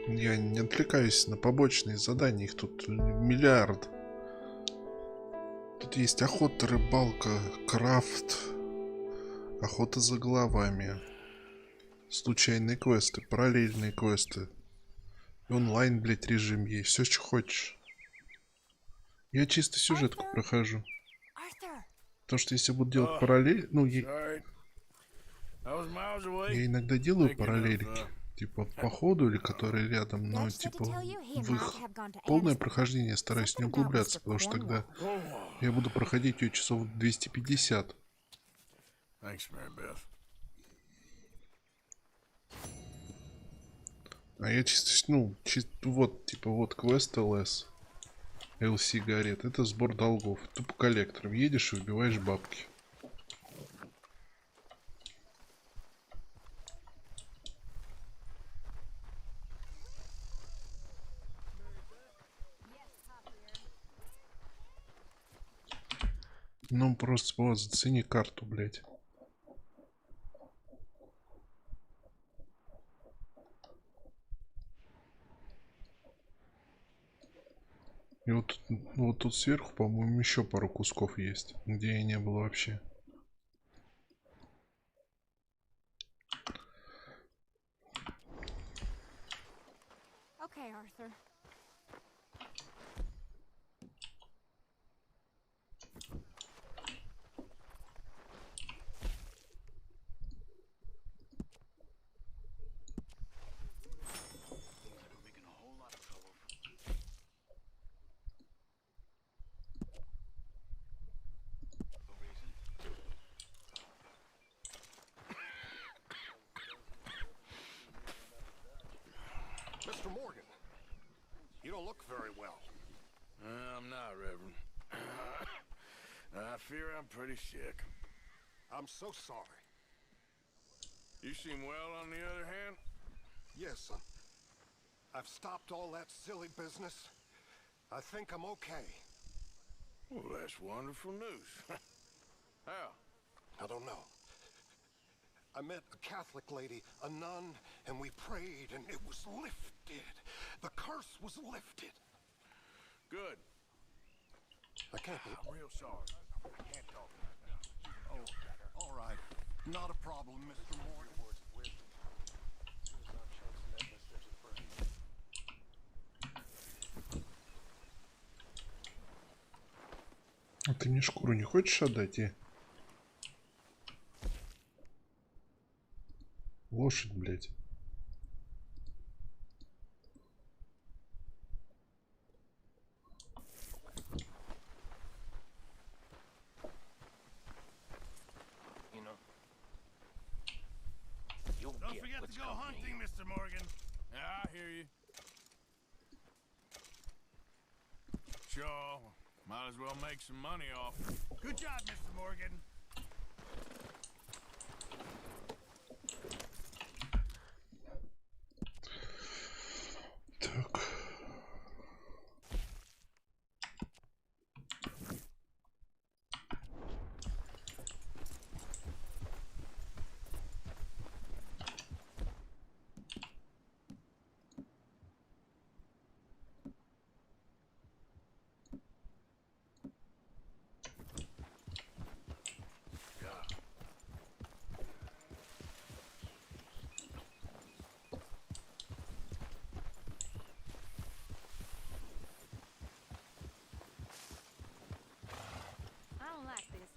Я не отвлекаюсь на побочные задания. Их тут миллиард. Тут есть охота, рыбалка, крафт, охота за головами, случайные квесты, параллельные квесты. И онлайн, блядь, режим есть. Все, что хочешь. Я чисто сюжетку прохожу. Потому что если буду делать параллель... Ну, я иногда делаю параллельки. Типа по ходу или которые рядом, но типа в их полное прохождение стараюсь не углубляться, потому что тогда я буду проходить ее часов 250. А я чисто, ну, вот, типа, вот квест ЛС, сигарет, это сбор долгов, тупо коллектором, едешь и выбиваешь бабки. Ну, просто, вот, зацени карту, блядь. И вот тут сверху, по-моему, еще пару кусков есть, где я не был вообще. okay, Arthur. Mr. Morgan, you don't look very well. I'm not, Reverend. I fear I'm pretty sick. I'm so sorry. You seem well, on the other hand? Yes, I've stopped all that silly business. I think I'm okay. Well, that's wonderful news. How? I don't know. I met a Catholic lady, a nun, and we prayed, and it was lifted. The curse was lifted. Good. I can't believe... I'm real sorry. I can't talk right now. Oh, all right. Not a problem, Mr. Morgan. А ты мне шкуру не хочешь отдать? Лошадь, блядь. Don't forget to go hunting, Mr. Morgan. Yeah, I hear you. Sure. Might as well make some money off it. Good job, Mr. Morgan. Так.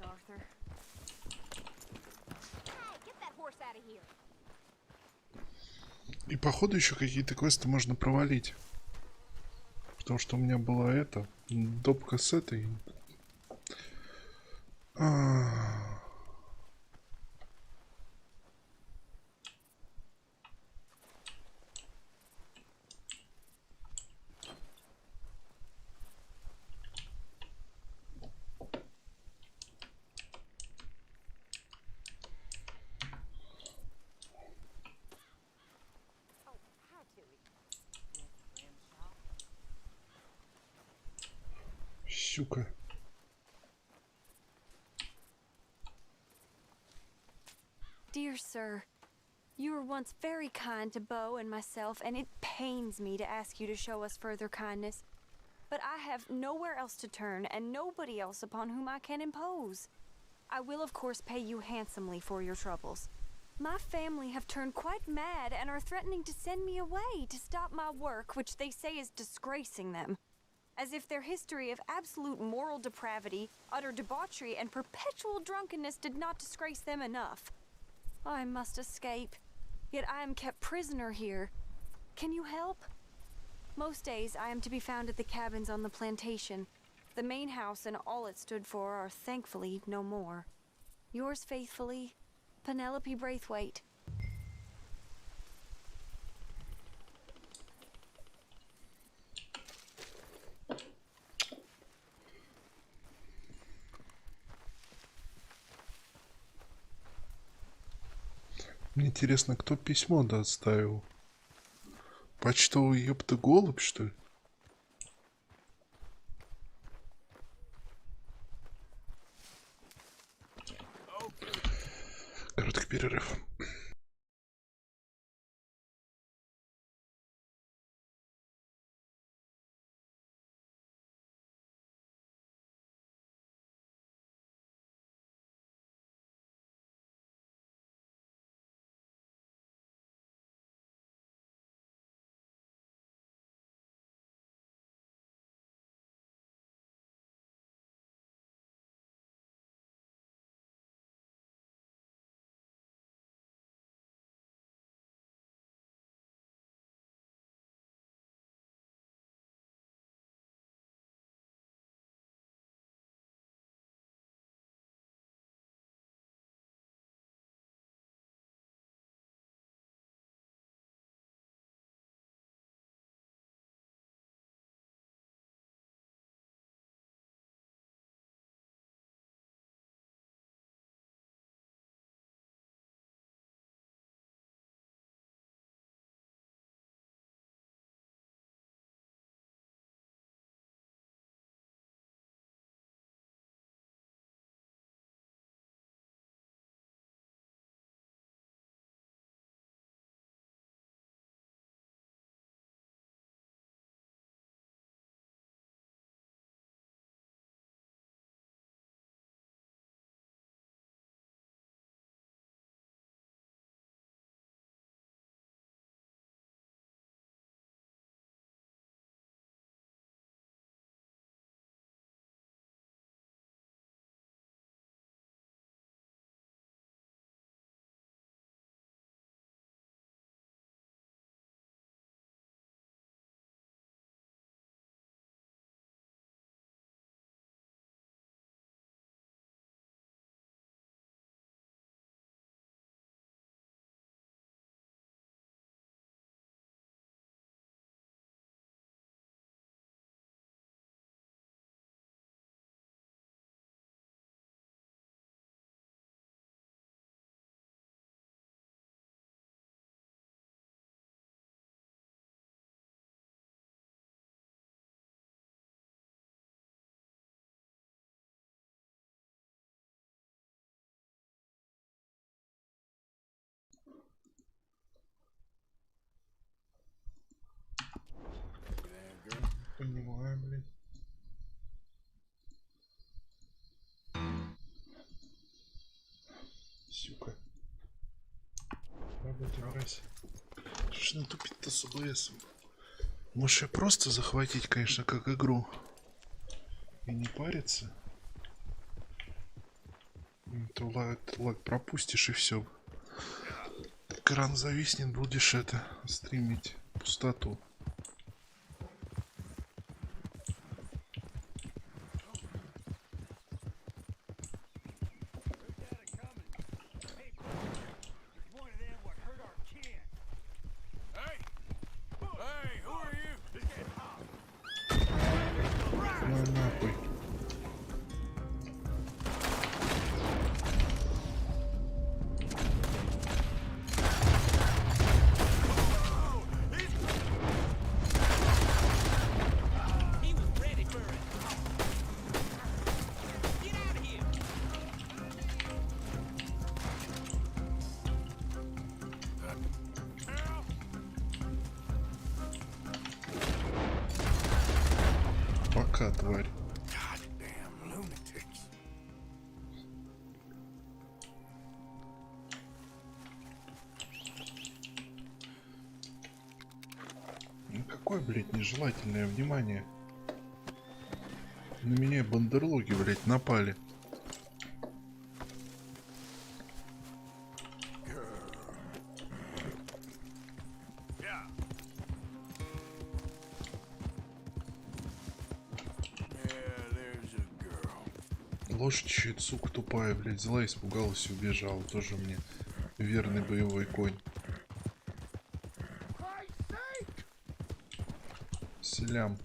Arthur. Hey, get that horse out of here. И походу еще какие-то квесты можно провалить. Потому что у меня была эта допка с этой. Сука. Dear sir, you were once very kind to Beau and myself, and it pains me to ask you to show us further kindness. But I have nowhere else to turn, and nobody else upon whom I can impose. I will, of course, pay you handsomely for your troubles. My family have turned quite mad and are threatening to send me away to stop my work, which they say is disgracing them. As if their history of absolute moral depravity, utter debauchery, and perpetual drunkenness did not disgrace them enough. I must escape, yet I am kept prisoner here. Can you help? Most days I am to be found at the cabins on the plantation. The main house and all it stood for are thankfully no more. Yours faithfully, Penelope Braithwaite. Мне интересно, кто письмо доставил? Почтовый ёпта голубь, что ли? Короткий перерыв. Понимаю, блин. Сука. Работа в раз. Что ж натупить-то с ОБСом? Можешь ее просто захватить, конечно, как игру. И не париться. То лаг пропустишь и все. Экран зависнет, будешь это стримить пустоту. На нахуй. Пока, тварь. Ну какое, блядь, нежелательное внимание. На меня бандерлоги, блядь, напали. Лошадь еще, сука тупая, блядь, взяла, испугалась и убежала. Тоже мне верный боевой конь. Селям.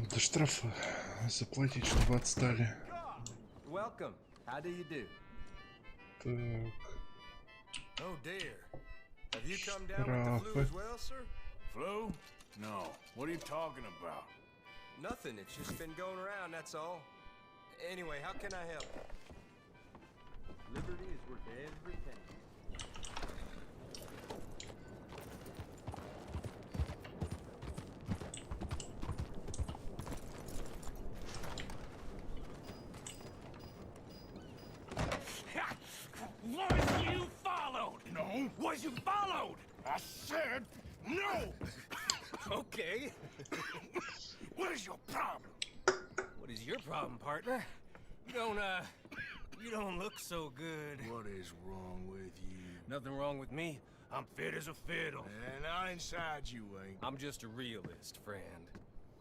Это штраф заплатить, чтобы отстали. Welcome. How do you do? Так. Oh dear. Have you come down with the flu as well, sir? Flu? No. What are you talking about? Nothing. It's just been going around, that's all. Anyway, how can I help? Liberty is worth every penny. Was you followed? No. Was you followed? I said no. Okay. What is your problem? What is your problem, partner? You don't look so good. What is wrong with you? Nothing wrong with me. I'm fit as a fiddle. And not inside you ain't. I'm just a realist, friend.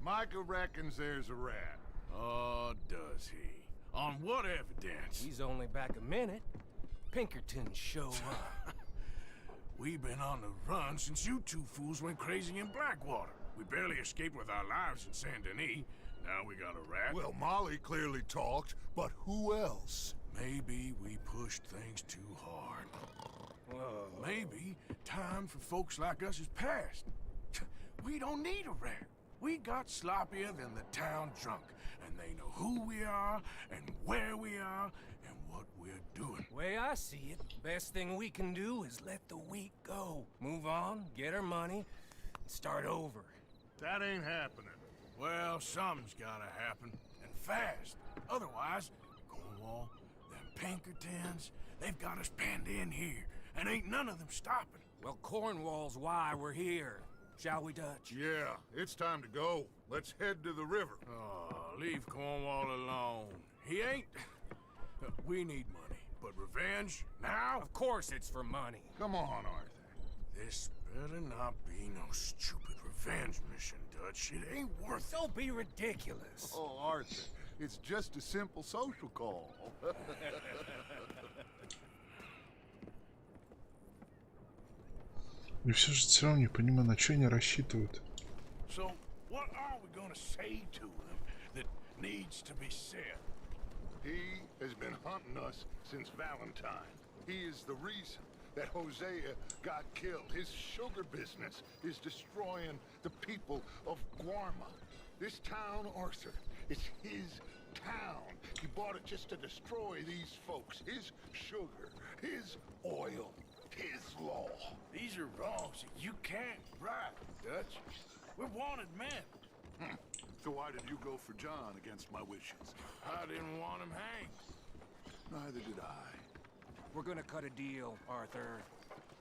Micah reckons there's a rat. Oh, does he? On what evidence? He's only back a minute. Pinkerton show up. We've been on the run since you two fools went crazy in Blackwater. We barely escaped with our lives in Saint Denis. Now we got a rat. Well, Molly clearly talked, but who else? Maybe we pushed things too hard. Whoa. Maybe time for folks like us is past. We don't need a rat. We got sloppier than the town drunk, and they know who we are, and where we are, and what we're doing. Way I see it, best thing we can do is let the week go. Move on, get our money, and start over. That ain't happening. Well, something's gotta happen, and fast. Otherwise, Cornwall, them Pinkertons, they've got us penned in here, and ain't none of them stopping. Well, Cornwall's why we're here. Shall we, Dutch? Yeah, it's time to go. Let's head to the river. Oh, leave Cornwall alone. He ain't... We need money, but revenge, now? Of course it's for money. Come on, Arthur. This better not be no stupid revenge mission, Dutch. It ain't worth it. Don't be ridiculous. Oh, Arthur, it's just a simple social call. И все равно не понимаю, на что они рассчитывают. So, what are we gonna say to him that needs to be said? He has been hunting us since Valentine. He is the reason that Hosea got killed. His sugar business is destroying the people of Guarma. This town, Arthur, is his town. He bought it just to destroy these folks. His sugar, his oil, his law. These are wrongs that you can't right, Dutch. We're wanted men. So why did you go for John against my wishes? I didn't want him hanged. Neither did I. We're gonna cut a deal, Arthur.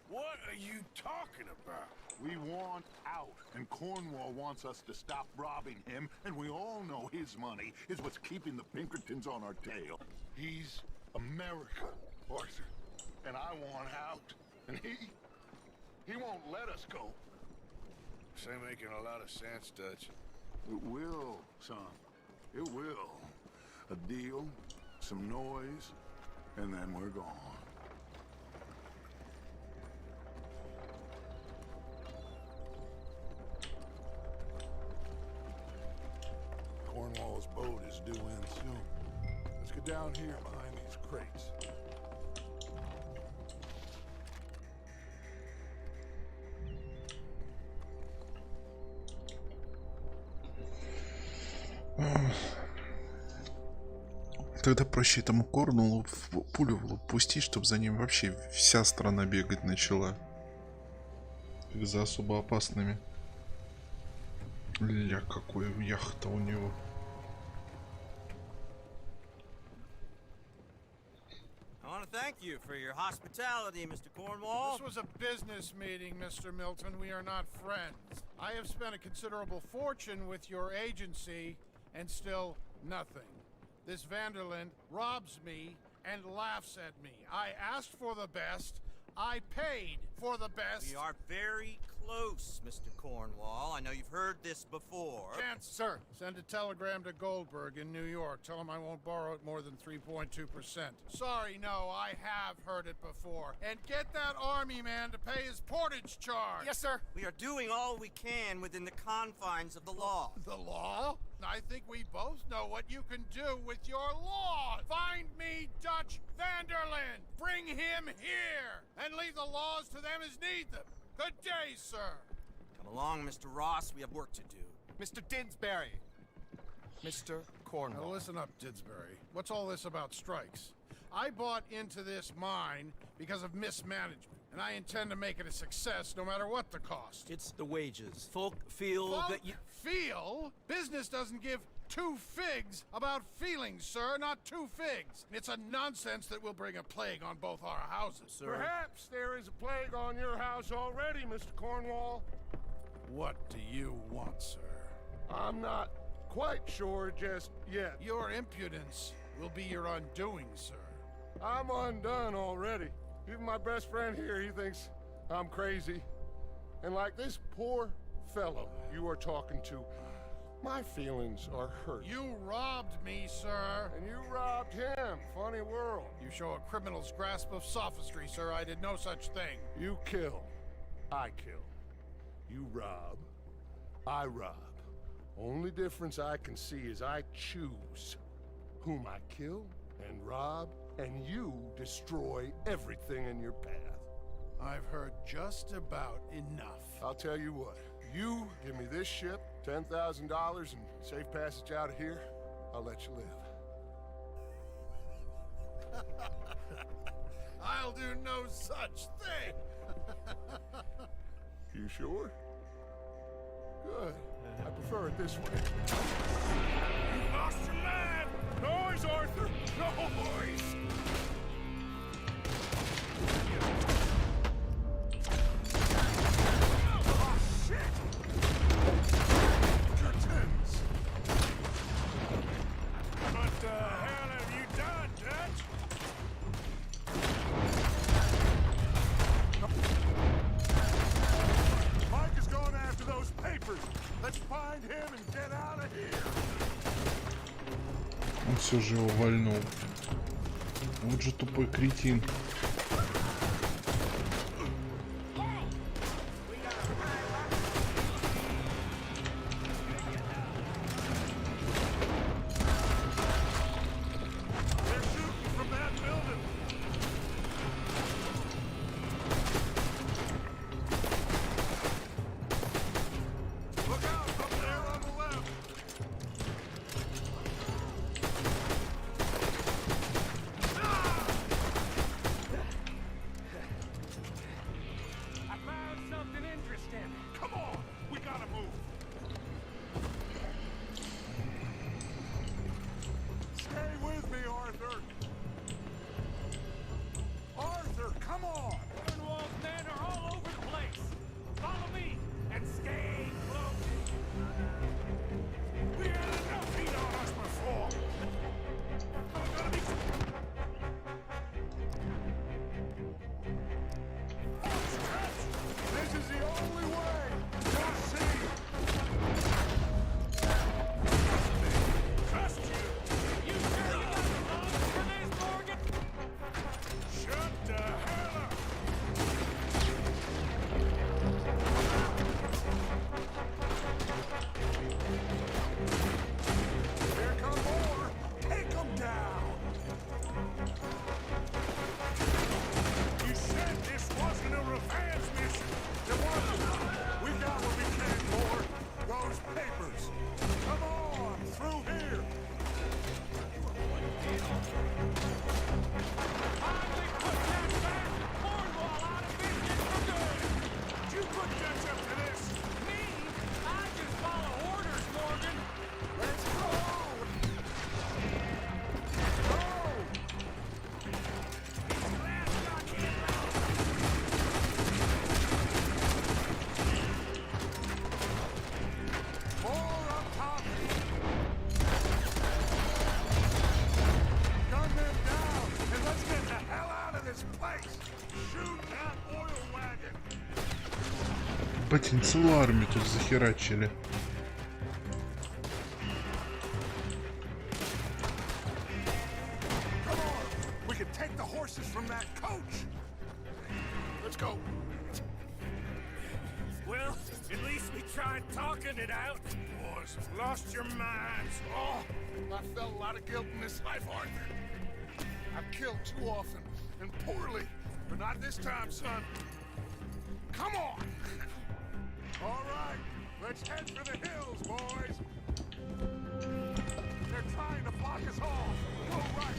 What are you talking about? We want out, and Cornwall wants us to stop robbing him, and we all know his money is what's keeping the Pinkertons on our tail. He's America, Arthur, and I want out, and he won't let us go. This ain't making a lot of sense, Dutch. It will, son. It will. A deal, some noise, and then we're gone. Cornwall's boat is due in soon. Let's get down here behind these crates. Тогда проще этому Корнулу пулю в лоб пустить, чтобы за ним вообще вся страна бегать начала. Как за особо опасными. Ля, какой яхта у него. I want to thank you for your hospitality, Mr. Cornwall. This was a business meeting, Mr. Milton. We are not friends. I have spent a considerable fortune with your agency, and still nothing. This Vanderland robs me and laughs at me. I asked for the best. I paid for the best. We are very close, Mr. Cornwall. I know you've heard this before. Chance, sir. Send a telegram to Goldberg in New York. Tell him I won't borrow it more than 3.2%. Sorry, no, I have heard it before. And get that army man to pay his portage charge. Yes, sir. We are doing all we can within the confines of the law. The law? I think we both know what you can do with your law. Find me Dutch Vanderland. Bring him here. And leave the laws to them as need them. Good day, sir. Come along, Mr. Ross. We have work to do. Mr. Didsbury. Mr. Cornwall. Now listen up, Didsbury. What's all this about strikes? I bought into this mine because of mismanagement, and I intend to make it a success no matter what the cost. It's the wages. Folk feel that you... Feel? Business doesn't give two figs about feelings, sir, not two figs. It's a nonsense that will bring a plague on both our houses, sir. Perhaps there is a plague on your house already, Mr. Cornwall. What do you want, sir? I'm not quite sure just yet. Your impudence will be your undoing, sir. I'm undone already. Even my best friend here, he thinks I'm crazy. And like this poor fellow you are talking to, my feelings are hurt. You robbed me, sir. And you robbed him. Funny world. You show a criminal's grasp of sophistry, sir. I did no such thing. You kill. I kill. You rob. I rob. Only difference I can see is I choose whom I kill and rob, and you destroy everything in your path. I've heard just about enough. I'll tell you what. You give me this ship, $10,000, and safe passage out of here, I'll let you live. I'll do no such thing. You sure? Good. I prefer it this way. You lost your man! Noise, Arthur! Noise! все же его вальнул. Вот же тупой кретин. Блин, целую армию тут захерачили. Well, at least we tried talking it out. Boys have lost your minds. Oh, I felt a lot of guilt in this life, Arthur. I've killed too often and poorly, but not this time, son. Come on! All right, let's head for the hills, boys. They're trying to block us off. Go right.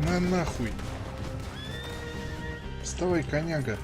На нахуй. Вставай, коняга.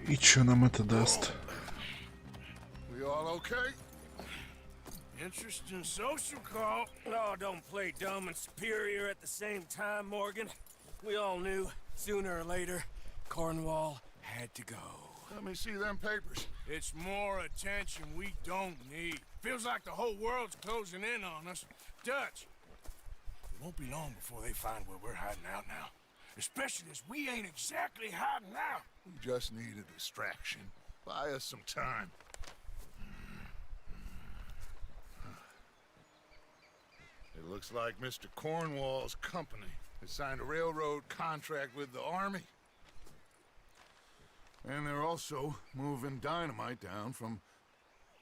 И чё нам это даст? We all okay? Interesting social call. Oh, don't play dumb and superior at the same time, Morgan. We all knew, sooner or later, Cornwall had to go. Let me see them papers. It's more attention we don't need. Feels like the whole world's closing in on us. Dutch, it won't be long before they find where we're hiding out now. Especially as we ain't exactly hiding out. We just need a distraction. Buy us some time. It looks like Mr. Cornwall's company has signed a railroad contract with the army. And they're also moving dynamite down from,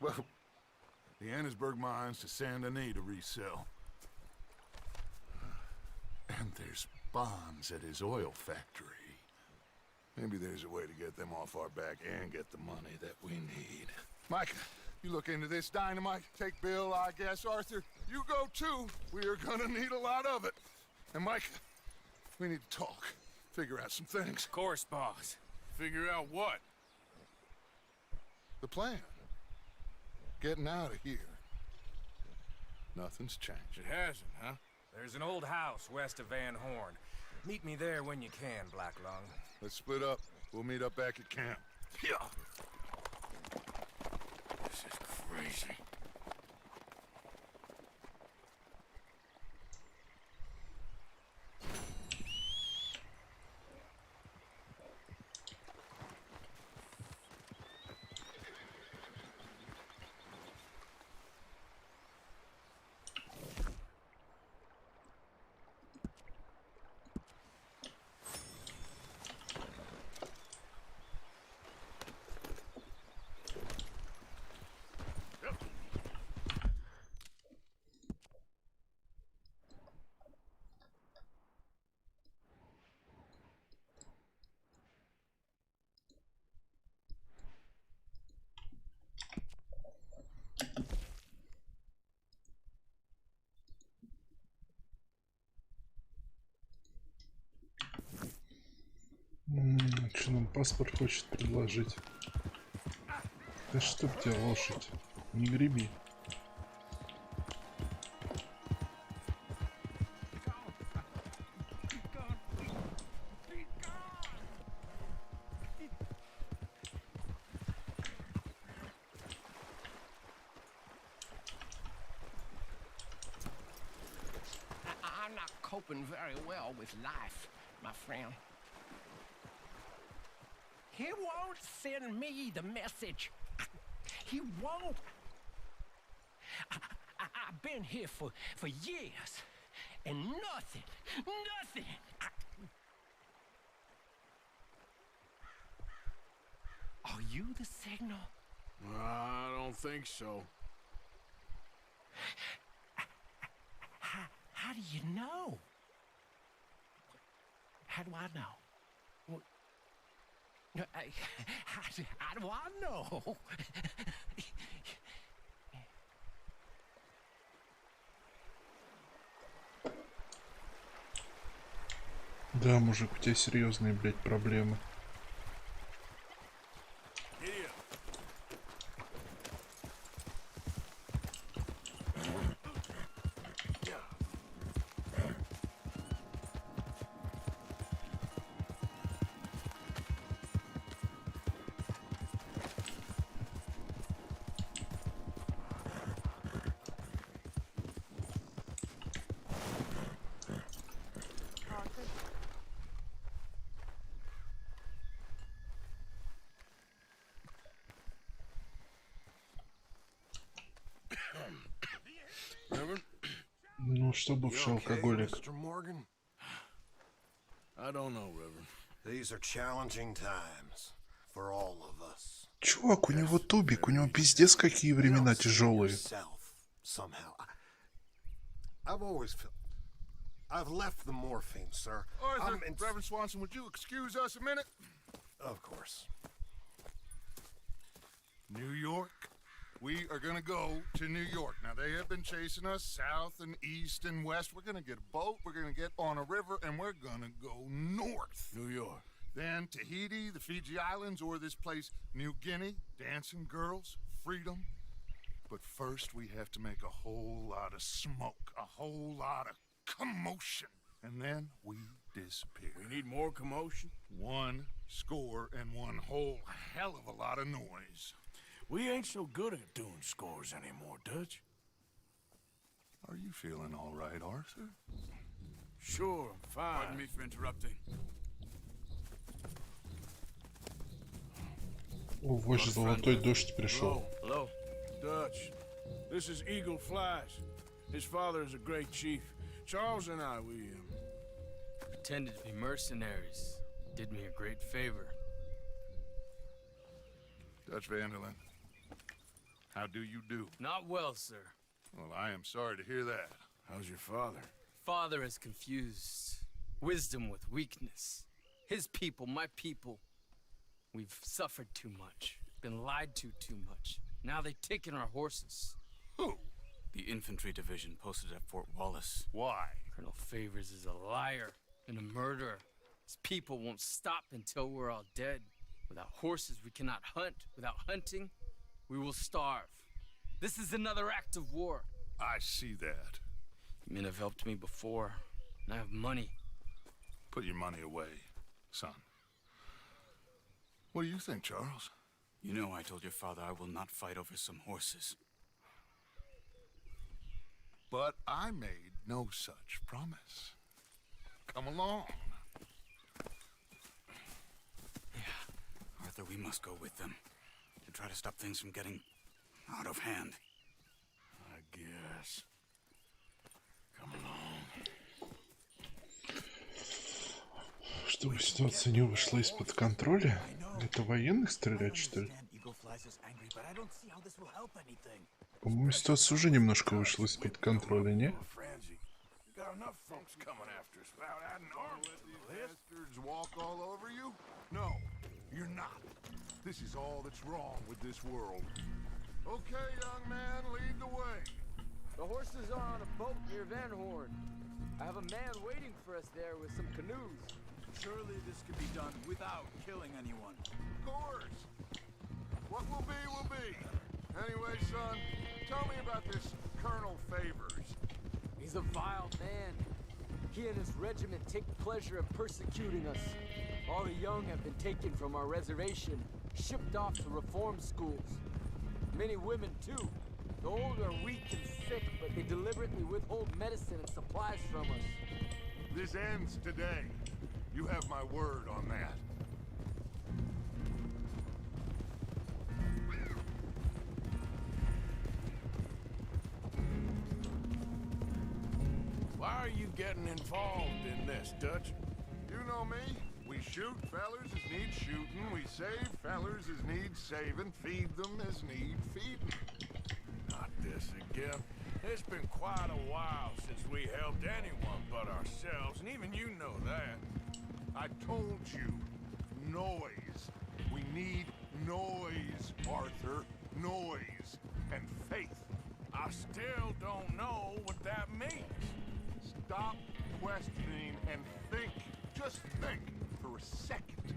well, the Annesburg mines to Saint Denis to resell. And there's bonds at his oil factory. Maybe there's a way to get them off our back and get the money that we need. Micah, you look into this dynamite. Take Bill, I guess. Arthur, you go too. We are gonna need a lot of it. And Micah, we need to talk. Figure out some things. Of course, boss. Figure out what? The plan. Getting out of here. Nothing's changed. It hasn't, huh? There's an old house west of Van Horn. Meet me there when you can, Black Lung. Let's split up. We'll meet up back at camp. Yeah. This is crazy. Что нам паспорт хочет предложить? Да чтоб тебя, лошадь, не греби. I'm not coping very well with life, my friend. He won't send me the message. He won't. I've been here for years, and nothing. Are you the signal? I don't think so. How do you know? How do I know? How do I know? Да, мужик, у тебя серьезные, блядь, проблемы. Ну, что бывший алкоголик. I don't know, Reverend. These are challenging times for all of us. Чувак, у него тубик, у него пиздец какие времена тяжелые. Somehow. I've always felt... I've left the morphine, sir. Arthur, Reverend Swanson, would you excuse us a minute? Of course. New York? We are gonna go to New York. Now, they have been chasing us south and east and west. We're gonna get a boat, we're gonna get on a river, and we're gonna go north. New York. Then Tahiti, the Fiji Islands, or this place, New Guinea, dancing girls, freedom. But first, we have to make a whole lot of smoke, a whole lot of commotion. And then we disappear. We need more commotion? 1 score and 1 whole hell of a lot of noise. We ain't so good at doing scores anymore, Dutch. Are you feeling all right, Arthur? Sure, I'm fine. Pardon me for interrupting. О, вождь Золотой Дождь пришел. Hello. Dutch. This is Eagle Flies. His father is a great chief. Charles and I, we Pretended to be mercenaries. Did me a great favor. Dutch Vanderlyn, how do you do? Not well, sir. Well, I am sorry to hear that. How's your father? Father has confused wisdom with weakness. His people, my people. We've suffered too much. Been lied to too much. Now they've taken our horses. Who? The infantry division posted at Fort Wallace. Why? Colonel Favors is a liar and a murderer. His people won't stop until we're all dead. Without horses, we cannot hunt. Without hunting, we will starve. This is another act of war. I see that. You men have helped me before, and I have money. Put your money away, son. What do you think, Charles? You know I told your father I will not fight over some horses. But I made no such promise. Come along. Yeah, Arthur, we must go with them to try to stop things from getting out of hand. I guess. Come along. Чтобы ситуация не вышла из-под контроля? Это военных стрелять, что ли? По-моему, ситуация уже немножко вышла из-под контроля, не? Got enough folks coming after us without adding arms to the list. Bastards walk all over you? No, you're not. This is all that's wrong with this world. Okay, young man, lead the way. The horses are on a boat near Van Horn. I have a man waiting for us there with some canoes. Surely this could be done without killing anyone. Of course. What will be, will be. Anyway, son, tell me about this Colonel Favors. He's a vile man. He and his regiment take pleasure in persecuting us. All the young have been taken from our reservation, shipped off to reform schools. Many women, too. The old are weak and sick, but they deliberately withhold medicine and supplies from us. This ends today. You have my word on that. Why are you getting involved in this, Dutch? You know me. We shoot fellers as need shooting. We save fellers as need saving. Feed them as need feeding. Not this again. It's been quite a while since we helped anyone but ourselves, and even you know that. I told you. Noise. We need noise, Arthur. Noise. And faith. I still don't know what that means. Stop questioning and think. Just think for a second.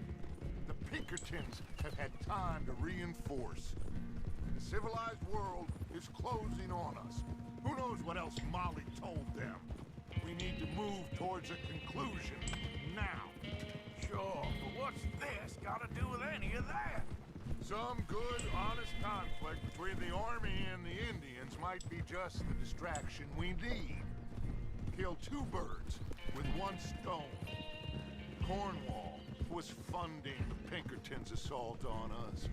The Pinkertons have had time to reinforce. The civilized world is closing on us. Who knows what else Molly told them? We need to move towards a conclusion now. Sure, but what's this got to do with any of that? Some good, honest conflict between the army and the Indians might be just the distraction we need. Kill two birds with one stone. Cornwall was funding the Pinkertons' assault on us.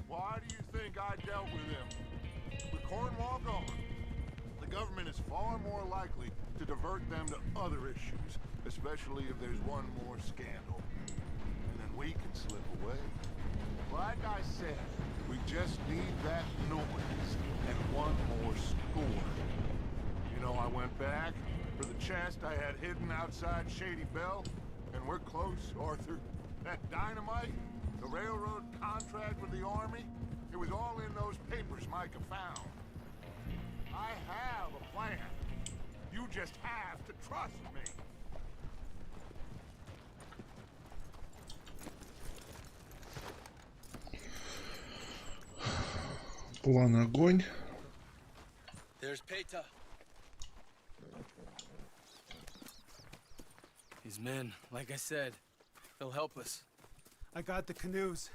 Why do you think I dealt with him? With Cornwall gone, the government is far more likely to divert them to other issues, especially if there's one more scandal. And then we can slip away. Like I said, we just need that noise and one more score. You know, I went back for the chest I had hidden outside Shady Bell, and we're close, Arthur. That dynamite, the railroad contract with the army, it was all in those papers Micah found. I have a plan. You just have to trust me. План огонь. There's Peta. These men, like I said, they'll help us. I got the canoes.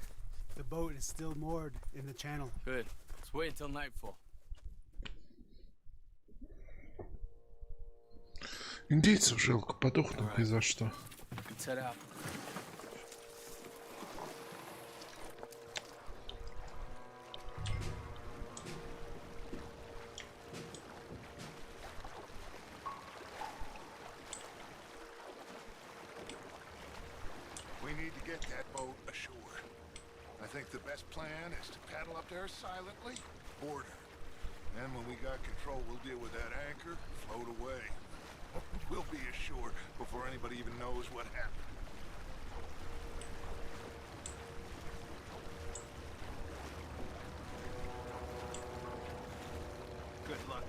The boat is still moored in the channel. Good. Let's wait until nightfall. Индейцев жалко, подохнут ни за что. Let's head out. We need to get that boat ashore. I think the best plan is to paddle up there silently, board her. Then when we got control, we'll deal with that anchor, float away. We'll be ashore before anybody even knows what happened. Good luck.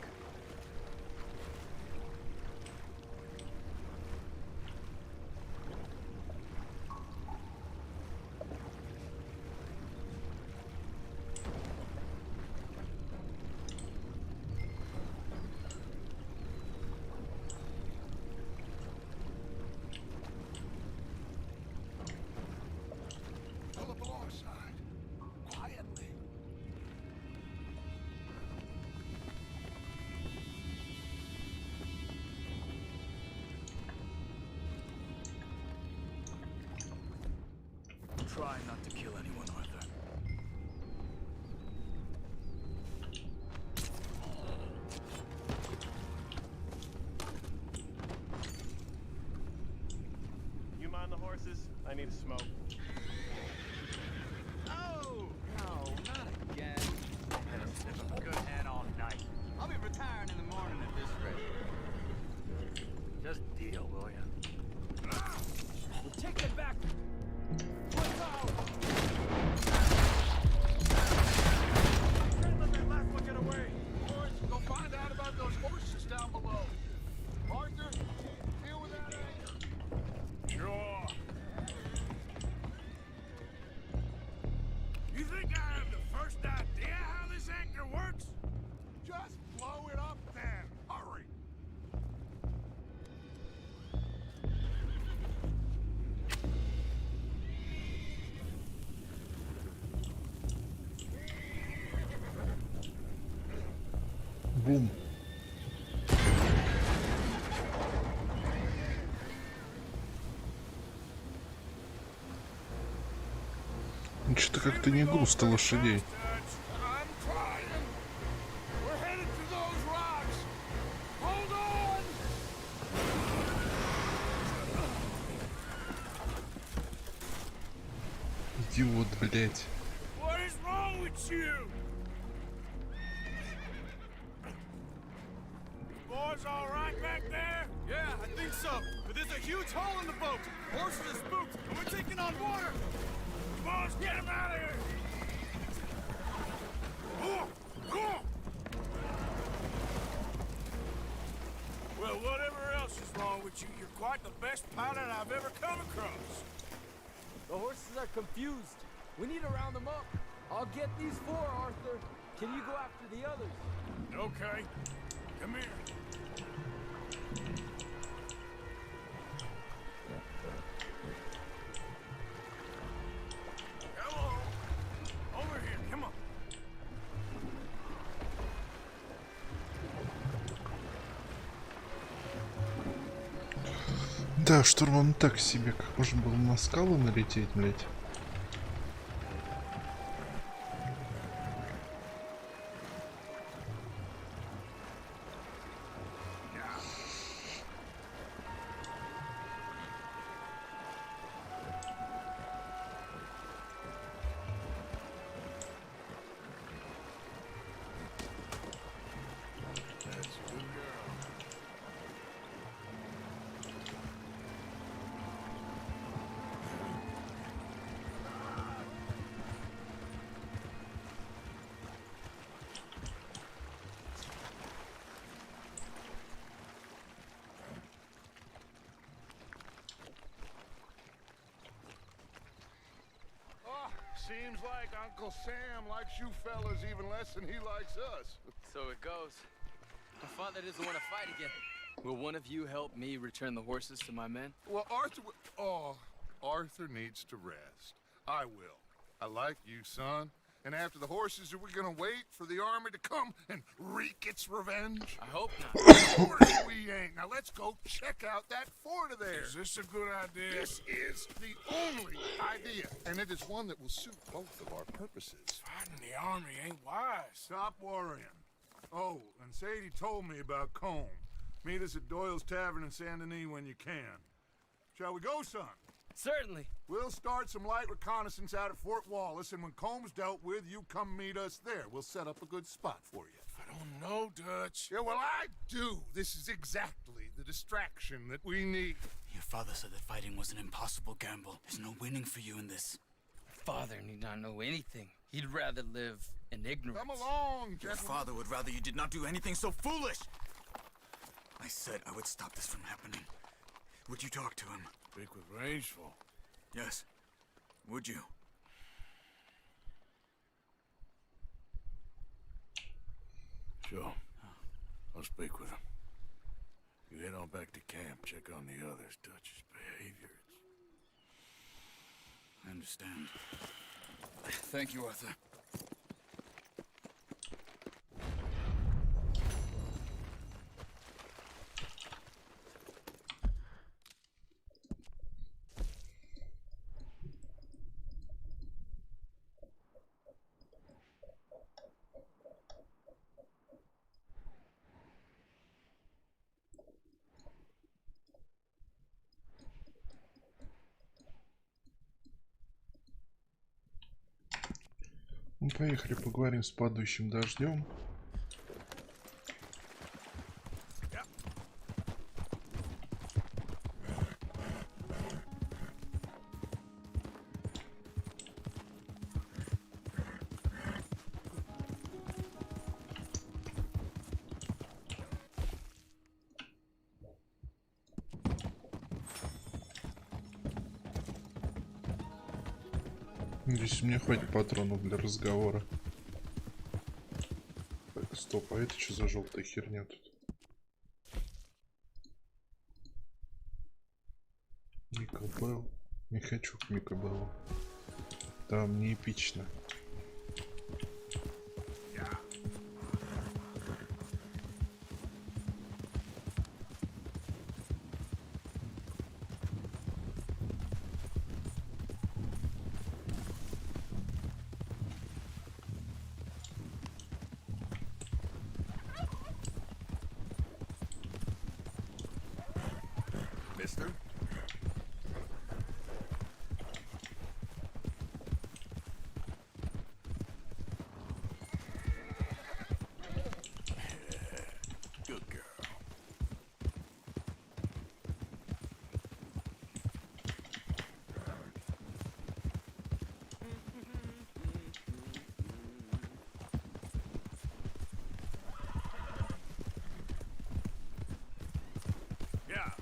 Pull up alongside, quietly. Try not to kill anyone, Arthur. You mind the horses? I need a smoke. Oh! No, not again. I had a sniff of good head all night. I'll be retiring in the morning at this rate. Just deal, will ya? We'll take them back. What's out? Can't let that last one get away. Boys, go find out about those horses down below. Arthur, deal with that anchor. Sure. You think I have the first idea how this anchor works? Just blow it up then. Hurry. Бум. Ну, что-то как-то не густо лошадей. I'm trying. We're headed to those rocks. Hold on. Идиот, блядь. What is wrong with you? Boys all right back there? Yeah, I think so. But there's a huge hole in the boat. Horses are spooked, and we're taking on water. Boys, get him out of here! Well, whatever else is wrong with you, you're quite the best pilot I've ever come across. The horses are confused. We need to round them up. I'll get these four, Arthur. Can you go after the others? Okay. Come here. Come on. Over here, come on. Да, штурман так себе. Как можно было на скалы налететь, блядь? Seems like Uncle Sam likes you fellas even less than he likes us. So it goes. My father doesn't want to fight again. Will one of you help me return the horses to my men? Well, Arthur... Oh, Arthur needs to rest. I will. I like you, son. And after the horses, are we gonna wait for the army to come and wreak its revenge? I hope not. Of course we ain't. Now let's go check out that fort of theirs. Is this a good idea? This is the only idea, and it is one that will suit both of our purposes. Fighting the army ain't wise. Stop worrying. Oh, and Sadie told me about Combe. Meet us at Doyle's Tavern in Saint Denis when you can. Shall we go, son? Certainly. We'll start some light reconnaissance out at Fort Wallace, and when Combs dealt with, you come meet us there. We'll set up a good spot for you. I don't know, Dutch. Yeah, well, I do. This is exactly the distraction that we need. Your father said that fighting was an impossible gamble. There's no winning for you in this. Father need not know anything. He'd rather live in ignorance. Come along, Your gentlemen. father would rather you did not do anything so foolish. I said I would stop this from happening. Would you talk to him? Speak with Rangeful. Yes. Would you? Sure. I'll speak with him. You head on back to camp, check on the others. Dutch's behavior. I understand. Thank you, Arthur. Ну, поехали, поговорим с падающим дождем. Здесь мне хватит патронов для разговора. Так, стоп, а это что за желтая херня тут? Микабелл. Не хочу к Микабеллу. Там не эпично. Mister? Good girl. Yeah.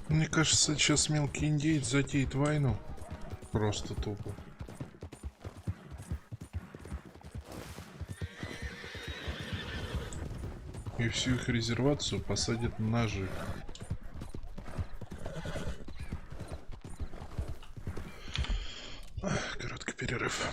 Мне кажется, сейчас мелкий индеец затеет войну. Просто тупо. И всю их резервацию посадят на ножи. Короткий перерыв.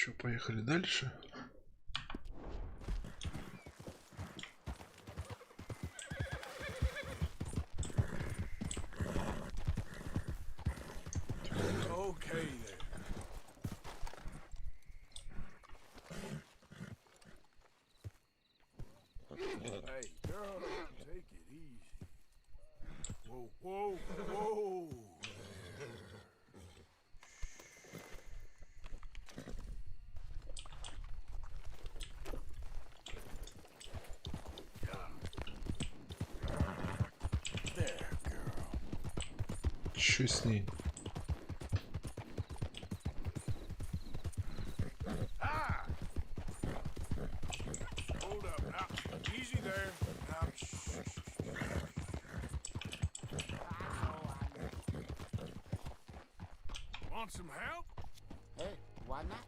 Что, поехали дальше? Okay then. Hey, girl, take it easy. Whoa, whoa, whoa. There, girl. Что с ней? Ah! Hold up now. Easy there. Now, Want some help? Hey, why not?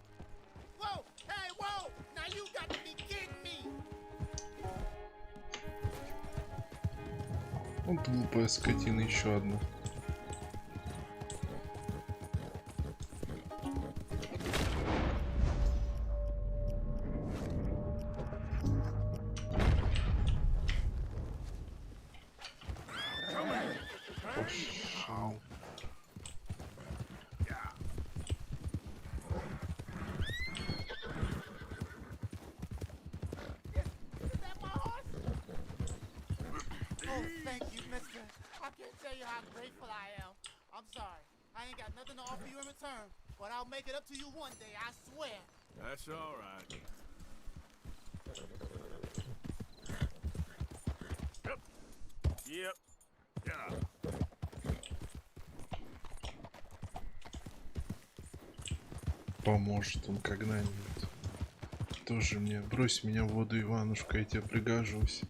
Whoa! Hey, whoa! Now you got to be kidding me! Вот глупая скотина, еще одна. Пошел. Oh, thank you, mister. I can't tell you how grateful I am. I'm sorry. I ain't got nothing to offer you in return, but I'll make it up to you one day, I swear. That's all right. Yep. Yeah. Поможет он когда-нибудь. Тоже мне. Брось меня в воду, Иванушка, я тебе пригожусь.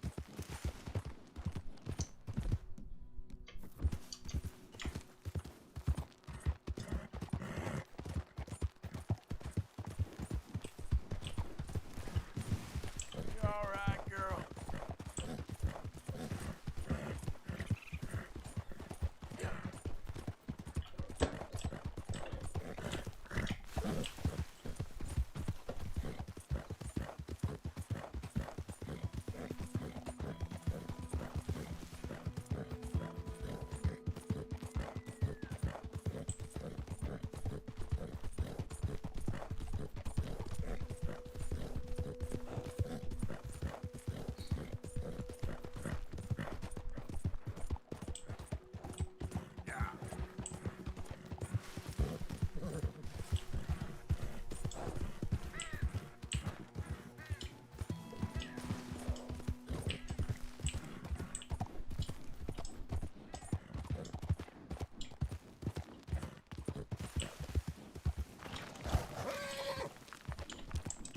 You all right, girl?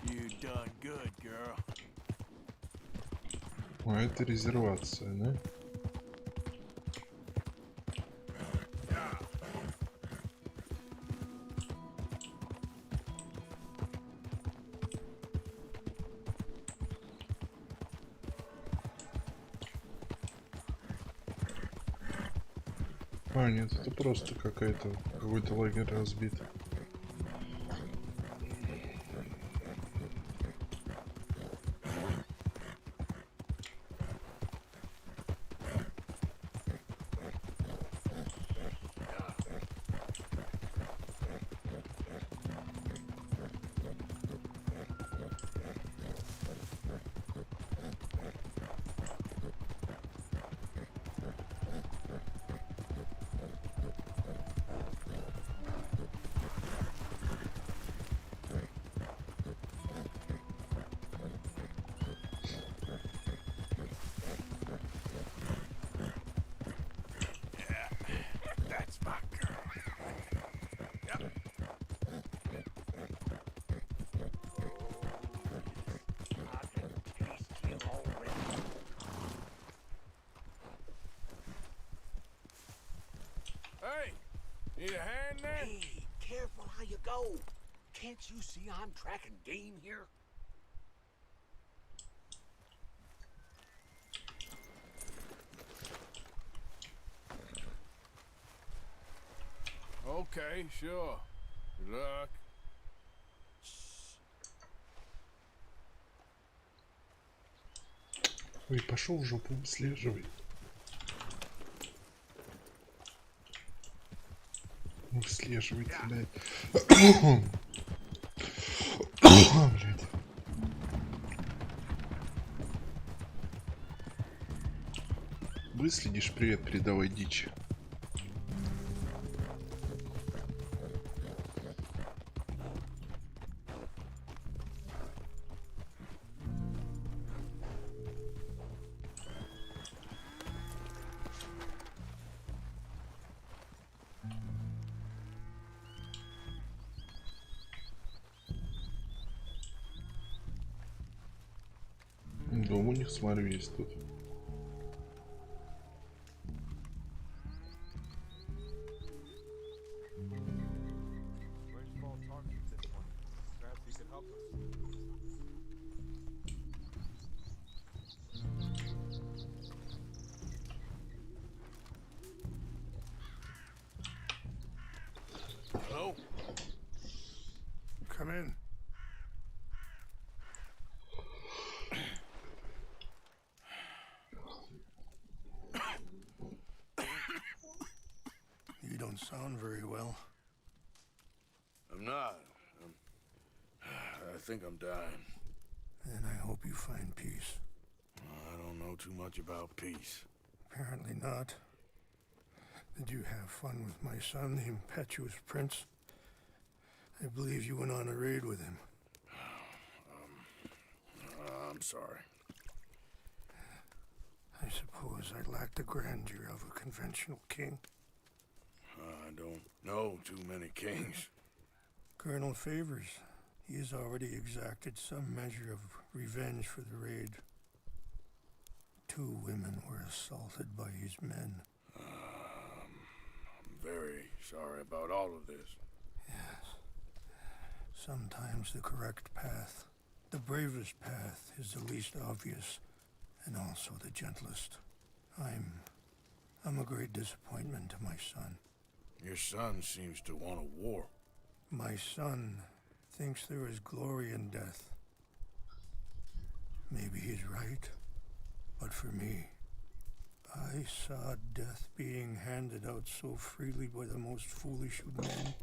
You done good, girl. А это резервация, да? А, нет, это просто какой-то лагерь разбит. That's my girl. Yep. Hey, need a hand there? Hey, careful how you go. Can't you see I'm tracking game here? Okay, sure. Good luck. Ой, пошел в жопу, слеживай. Ну, слеживайте, блядь. Блядь. Выследишь, привет, передавай дичь. Дом у них, смотрю, есть тут. Hello? Come in. You don't sound very well. I'm not. I think I'm dying. And I hope you find peace. I don't know too much about peace. Apparently not. Did you have fun with my son, the impetuous prince? I believe you went on a raid with him. I'm sorry. I suppose I lack the grandeur of a conventional king. I don't know too many kings. Colonel Favors, he has already exacted some measure of revenge for the raid. 2 women were assaulted by his men. I'm very sorry about all of this. Yes. Sometimes the correct path, the bravest path, is the least obvious and also the gentlest. I'm a great disappointment to my son. Your son seems to want a war. My son thinks there is glory in death. Maybe he's right, but for me, I saw death being handed out so freely by the most foolish of men.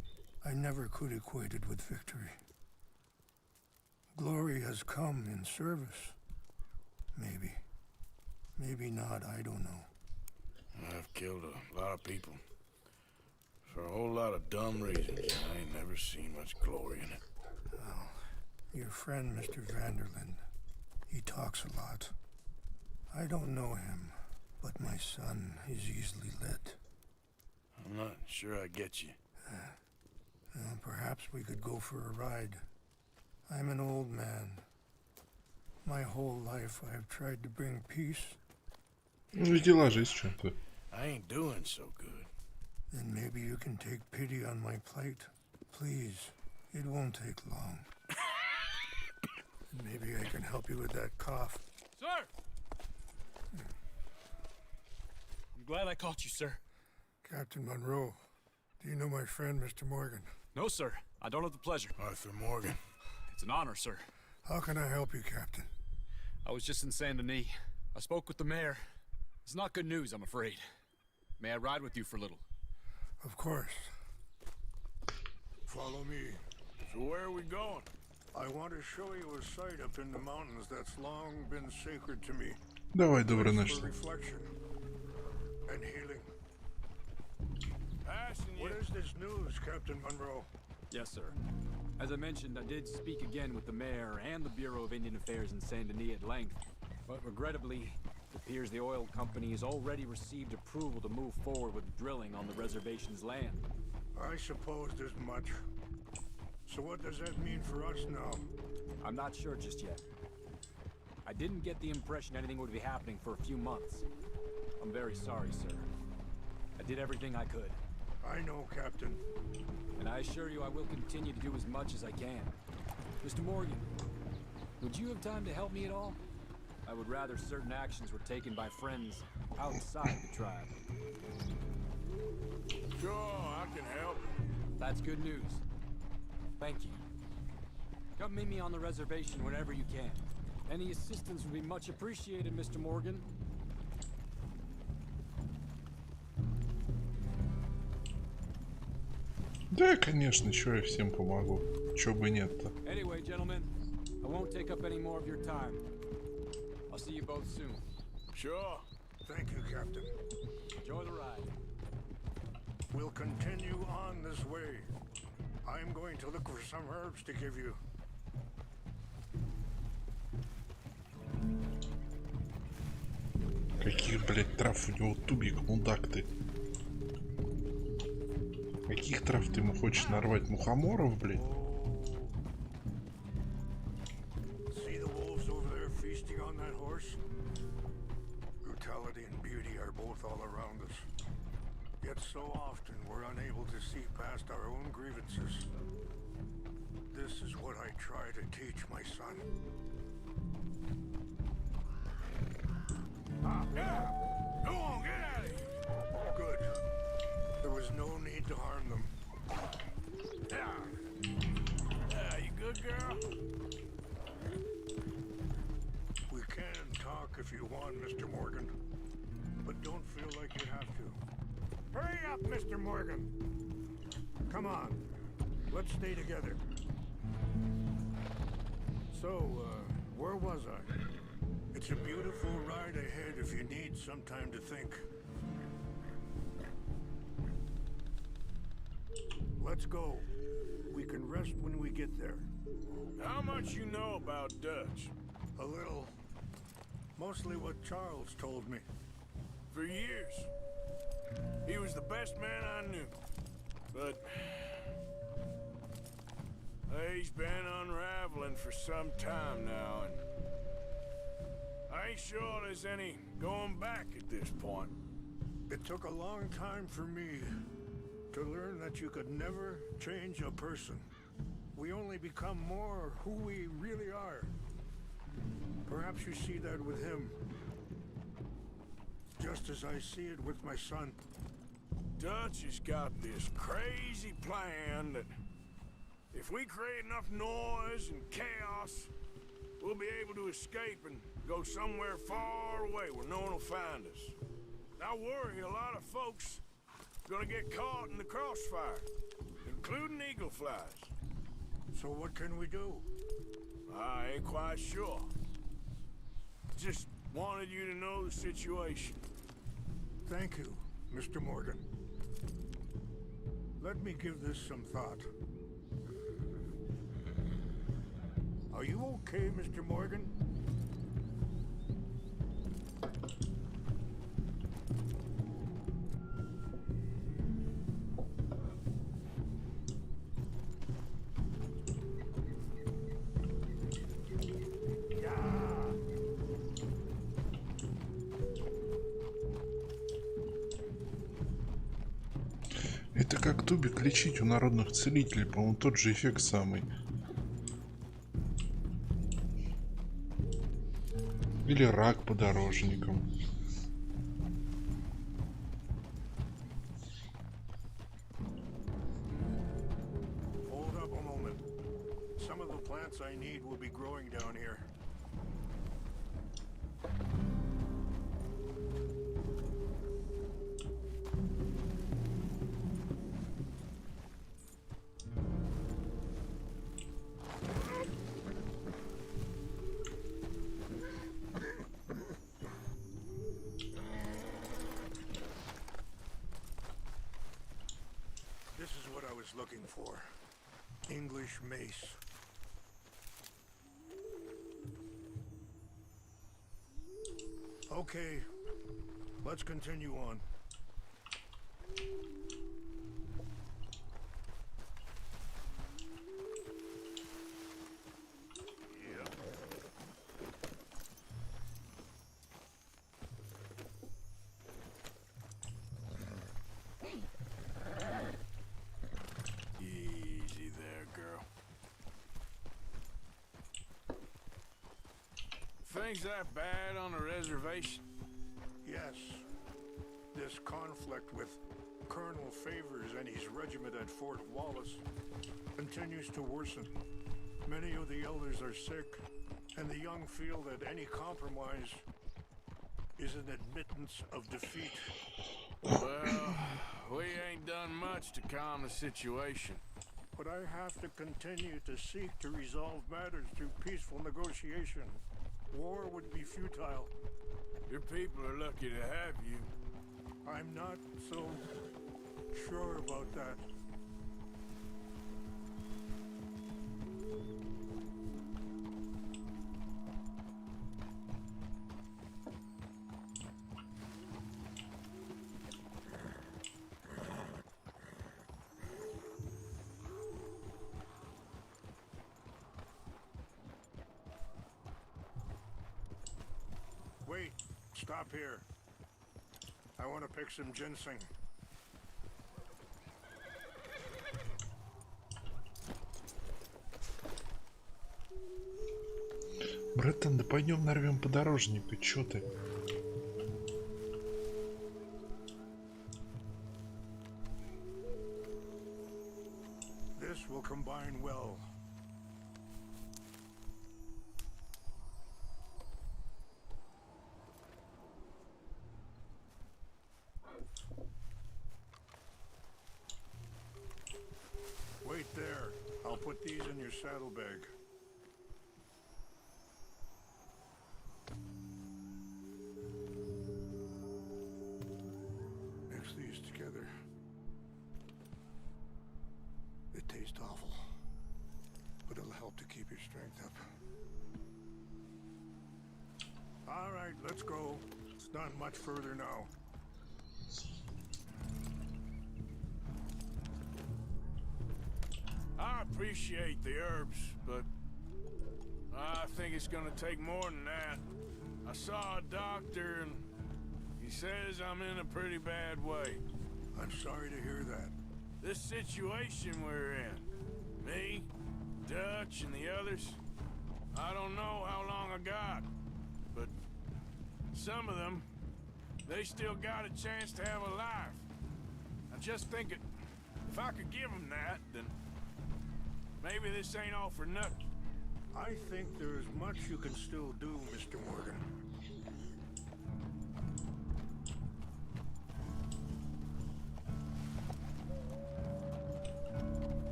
I never could equate it with victory. Glory has come in service. Maybe. Maybe not, I don't know. I've killed a lot of people. For a whole lot of dumb reasons. I ain't never seen much glory in it. Well, your friend, Mr. Vanderlyn, he talks a lot. I don't know him, but my son is easily led. I'm not sure I get you. Well, perhaps we could go for a ride. I'm an old man. My whole life I have tried to bring peace. Веди ложись, что-то. I ain't doing so good. Then maybe you can take pity on my plight. Please, it won't take long. And maybe I can help you with that cough. Sir! I'm glad I caught you, sir. Captain Monroe, do you know my friend, Mr. Morgan? No, sir. I don't have the pleasure. Arthur Morgan. It's an honor, sir. How can I help you, Captain? I was just in Saint Denis. I spoke with the mayor. It's not good news, I'm afraid. May I ride with you for a little? Of course. Follow me. So where are we going? I want to show you a site up in the mountains that's long been sacred to me. Давай, доброй For ночи. reflection and healing. Passing you. What is this news, Captain Monroe? Yes, sir. As I mentioned, I did speak again with the mayor and the Bureau of Indian Affairs in Saint Denis at length. But regrettably, it appears the oil company has already received approval to move forward with drilling on the reservation's land. I supposed as much. So what does that mean for us now? I'm not sure just yet. I didn't get the impression anything would be happening for a few months. I'm very sorry, sir. I did everything I could. I know, Captain. And I assure you I will continue to do as much as I can. Mr. Morgan, would you have time to help me at all? I would rather certain actions were taken by friends outside the tribe. Sure, I can help. That's good news. Thank you. Come meet me on the reservation whenever you can. Any assistance would be much appreciated, Mr. Morgan. Да, конечно, чё я всем помогу. Чё бы нет-то. Anyway, gentlemen, I won't take up any more of your time. I'll see you both soon. Sure. Thank you, Captain. Enjoy the ride. We'll continue on this way. I'm going to look for some herbs to give you. Каких, блядь, трав у него тубик, мудак ты? Каких трав ты ему хочешь нарвать? Мухоморов, блядь? See the wolves over there feasting on that horse? Brutality and beauty are both all around us. Yet so often we're unable to see past our own grievances. This is what I try to teach my son. Yeah! Go on, get out of here! Good. There was no need to harm them. Yeah, you good, girl? We can talk if you want, Mr. Morgan. But don't feel like you have to. Hurry up, Mr. Morgan! Come on. Let's stay together. So, where was I? It's a beautiful ride ahead if you need some time to think. Let's go. We can rest when we get there. How much you know about Dutch? A little. Mostly what Charles told me. For years. He was the best man I knew. But he's been unraveling for some time now, and I ain't sure there's any going back at this point. It took a long time for me to learn that you could never change a person. We only become more who we really are. Perhaps you see that with him. Just as I see it with my son. Dutch has got this crazy plan that if we create enough noise and chaos, we'll be able to escape and go somewhere far away where no one will find us. I worry a lot of folks are gonna get caught in the crossfire, including eagle flies. So what can we do? I ain't quite sure. Just wanted you to know the situation. Thank you, Mr. Morgan. Let me give this some thought. Are you okay, Mr. Morgan? Это как тубик лечить у народных целителей, по-моему, тот же эффект самый. Или рак подорожником. Hold up a moment. Some of the plants I need will be growing down here. This is what I was looking for. English mace. Okay, let's continue on. Easy there, girl. Things that bad on the reservation? Yes. This conflict with Colonel Favors and his regiment at Fort Wallace continues to worsen. Many of the elders are sick, And the young feel that any compromise is an admittance of defeat. Well, we ain't done much to calm the situation. But I have to continue to seek to resolve matters through peaceful negotiation. War would be futile. Your people are lucky to have you. I'm not so sure about that. Wait, stop here. I want to pick some ginseng. Братан, да пойдем нарвем подорожника, чё ты? This will combine well. Wait there. I'll put these in your saddlebag. Mix these together. They taste awful, but it'll help to keep your strength up. All right, let's go. It's not much further now. I appreciate the herbs, but I think it's gonna take more than that. I saw a doctor and he says I'm in a pretty bad way. I'm sorry to hear that. This situation we're in, me, Dutch, and the others, I don't know how long I got, but some of them, they still got a chance to have a life. I just think if I could give them that, then maybe this ain't all for nothing. I think there is much you can still do, Mr. Morgan.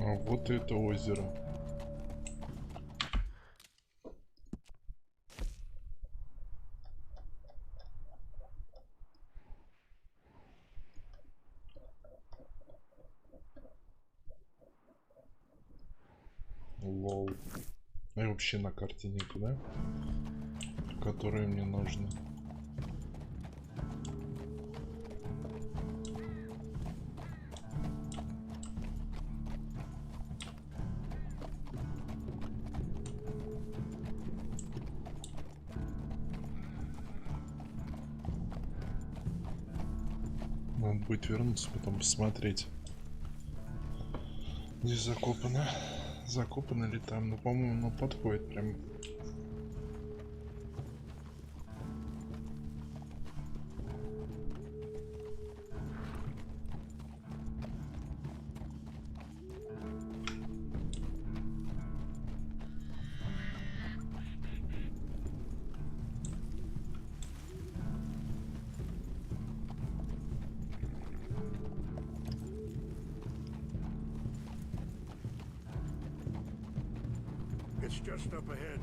А вот и это озеро. Лол. И вообще на карте нету, да? Которые мне нужны. Надо будет вернуться, потом посмотреть, где закопано. Закопано ли там? Ну, по-моему, оно подходит прям. It's just up ahead.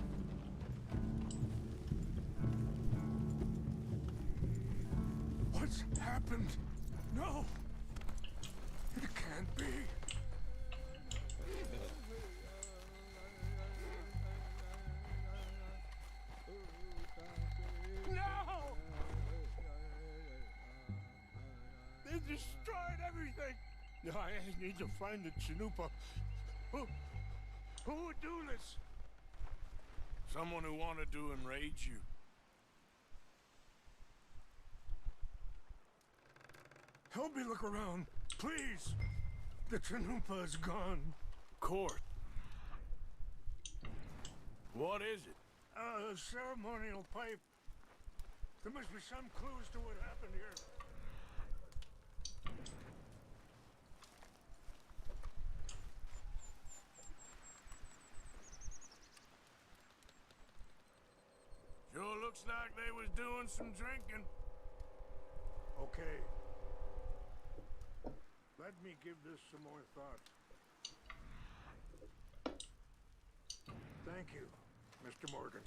What's happened? No! It can't be. No! They destroyed everything! I need to find the Chanupa. Who would do this? Someone who wanted to enrage you. Help me look around, please. The Chanupa is gone. Court. What is it? A ceremonial pipe. There must be some clues to what happened here. looks like they was doing some drinking. Okay. Let me give this some more thought. Thank you, Mr. Morgan.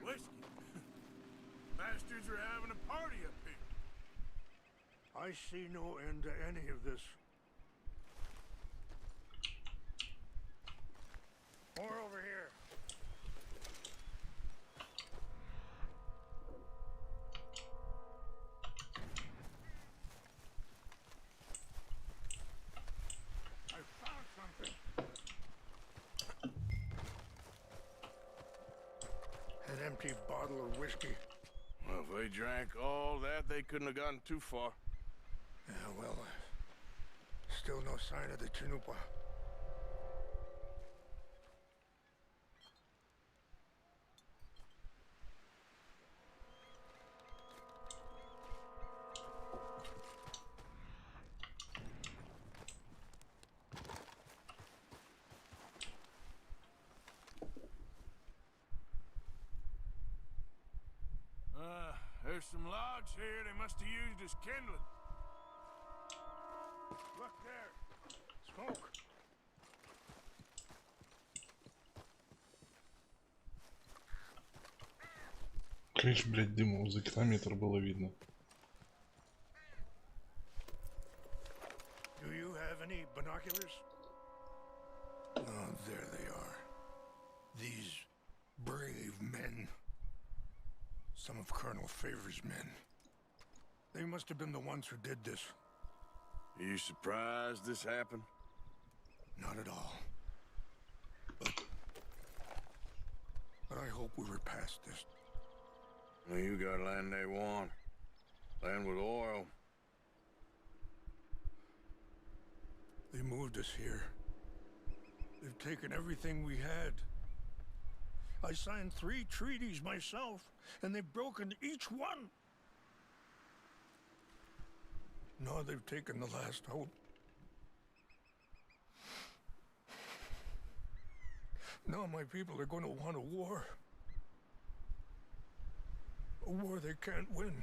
Whiskey. Bastards are having a party up here. I see no end to any of this. More over here. I found something. An empty bottle of whiskey. Well, if they drank all that, they couldn't have gotten too far. Yeah, well, still no sign of the Chanupa. There's some logs here they must have used as kindling. Look there. Smoke. Конечно, блядь, дыма за километр было видно. Do you have any binoculars? Oh, there they are. These brave men. Some of Colonel Favor's men. They must have been the ones who did this. Are you surprised this happened? Not at all. But I hope we were past this. Well, you got land they want. Land with oil. They moved us here. They've taken everything we had. I signed 3 treaties myself, and they've broken each one. Now they've taken the last hope. Now my people are going to want a war. A war they can't win.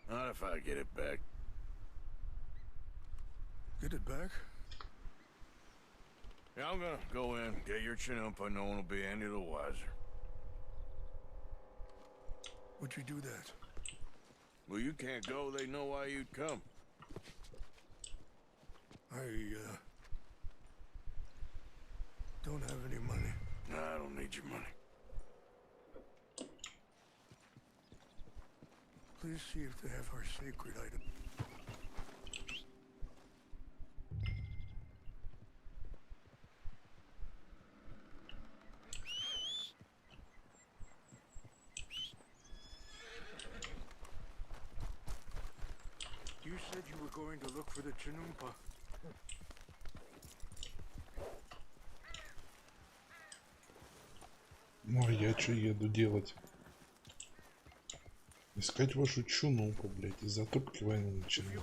Not if I get it back. Get it back? Yeah, I'm gonna go in, get your Chanupa, no one will be any the wiser. Would you do that? Well, you can't go, they know why you'd come. I, don't have any money. No, I don't need your money. Please see if they have our sacred item. You said you were going to look for the Chanupa. Ну а я что еду делать? Искать вашу Чунупу, блядь, из-за трубки войны начинаю.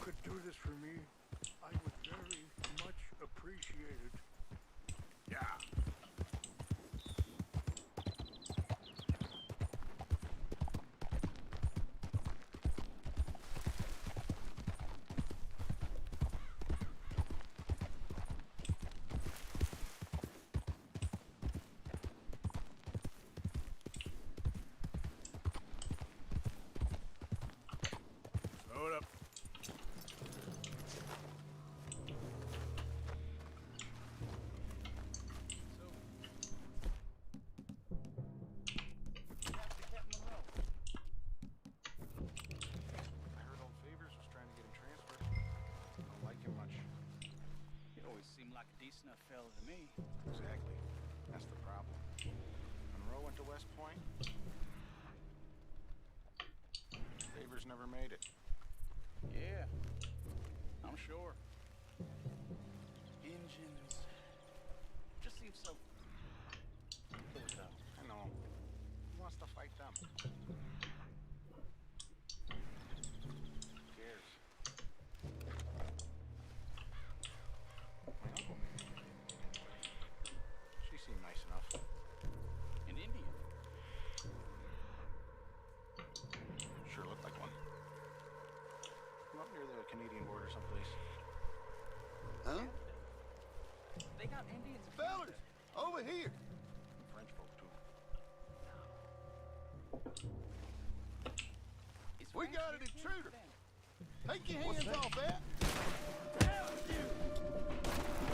Decent enough fella to me. Exactly. That's the problem. Monroe went to West Point. Favors never made it. Yeah, I'm sure. Engines just seem so. I know. Who wants to fight them? near the Canadian border someplace. Huh? They got Indians. Fellas, over here. French folk too. We got an intruder. Take your hands off that.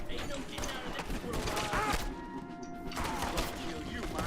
Ain't no getting out of this little ride. Gonna kill you, man.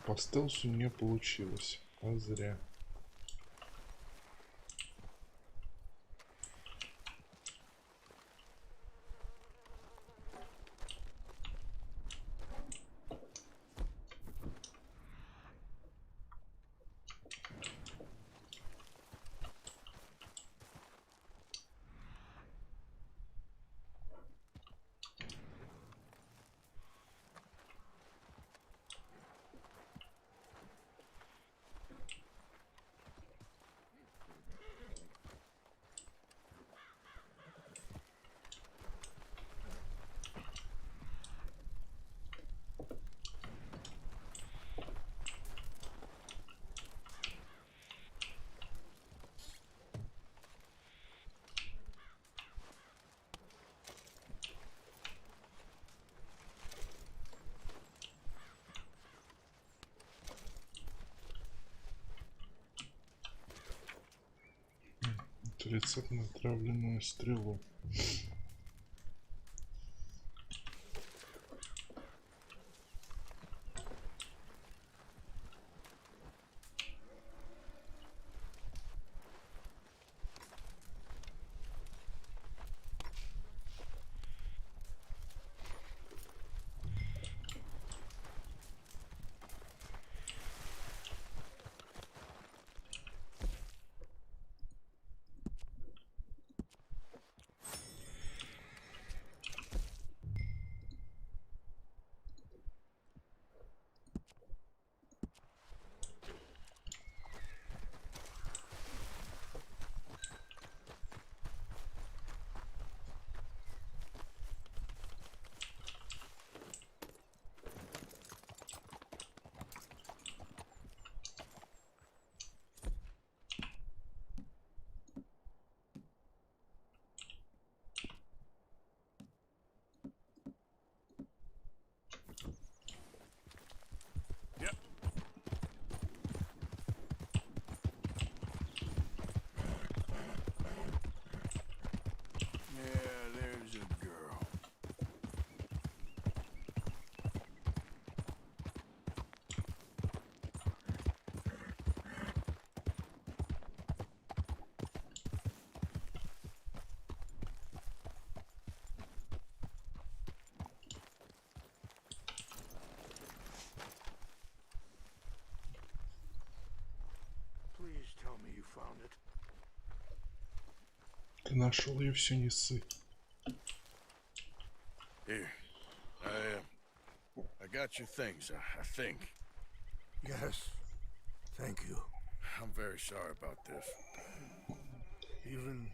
По стелсу не получилось, а зря. Рецепт на отравленную стрелу. Please tell me you found it. Ты нашел ее, все не ссы. Here, I got your things, I think. Yes, thank you. I'm very sorry about this. Even